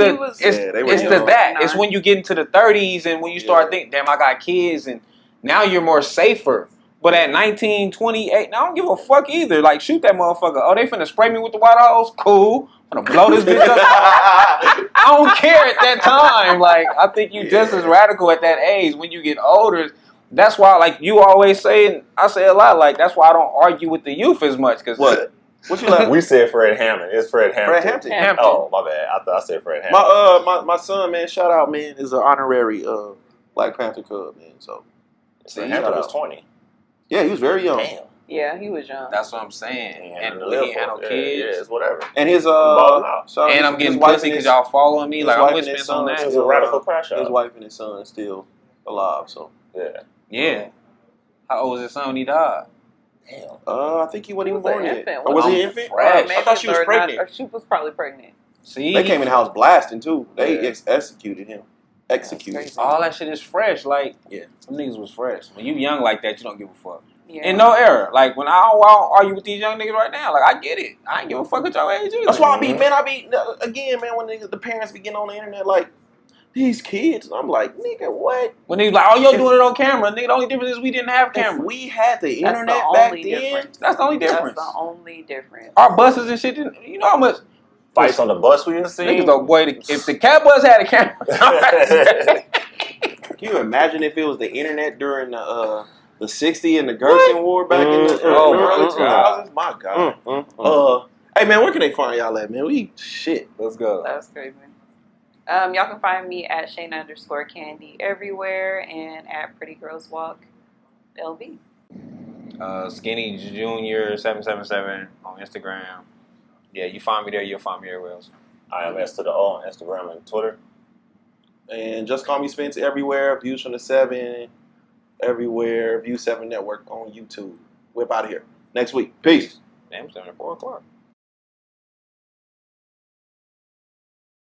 when you get into the 30s and when you start thinking, damn, I got kids and now you're more safer. But at 19, 28, I don't give a fuck either. Like, shoot that motherfucker. Oh, they finna spray me with the water hose? Cool. I'm gonna blow this bitch up. I don't care at that time. Like, I think you just as radical at that age. When you get older, that's why, like you always say, and I say a lot, like, that's why I don't argue with the youth as much. Cause what you like? We said Fred Hammond. It's Fred Hampton. Fred Hampton. Oh, my bad. I thought I said Fred Hampton. My son, man, shout out, man, is an honorary Black Panther Cub, man. So Fred Hampton was 20. Yeah, he was very young. Damn. Yeah, he was young. That's what I'm saying. And he had no kids. Yeah, it's whatever. And his and I'm getting pussy because y'all following me. Like, I'm whispering on that. He's a radical crash out. His wife and his son are still alive, so. Yeah. How old was his son when he died? Damn. I think he wasn't even born yet. Or was he an infant? I thought she was pregnant. Or she was probably pregnant. See? They came in the house blasting, too. They executed him. All that shit is fresh. Like, some niggas was fresh. When you young like that, you don't give a fuck. Yeah. In no era. Like, when I don't argue with these young niggas right now, like, I get it. I ain't give a fuck at your age either. That's why again, man, when the parents be getting on the internet, like, these kids, I'm like, nigga, what? When they like, oh, you're doing it on camera, nigga, the only difference is we didn't have camera. If we had the internet back then, that's the only difference. That's the only difference. Our buses and shit, you know how much fights on the bus we used to see? Niggas, though, boy, if the cat bus had a camera. Can you imagine if it was the internet during the 60 and the Gerson War back in the early 2000s? My God. Hey, man, where can they find y'all at, man? Let's go. That's crazy. Y'all can find me at Shayna_Candy everywhere and at Pretty Girls Walk LV. Skinny Junior 777 on Instagram. Yeah, you find me there, you'll find me everywhere else. I am S to the O on Instagram and Twitter. And just call me Spence everywhere. Views from the 7 everywhere. View 7 Network on YouTube. Whip out of here. Next week. Peace. Damn, it's 4 o'clock.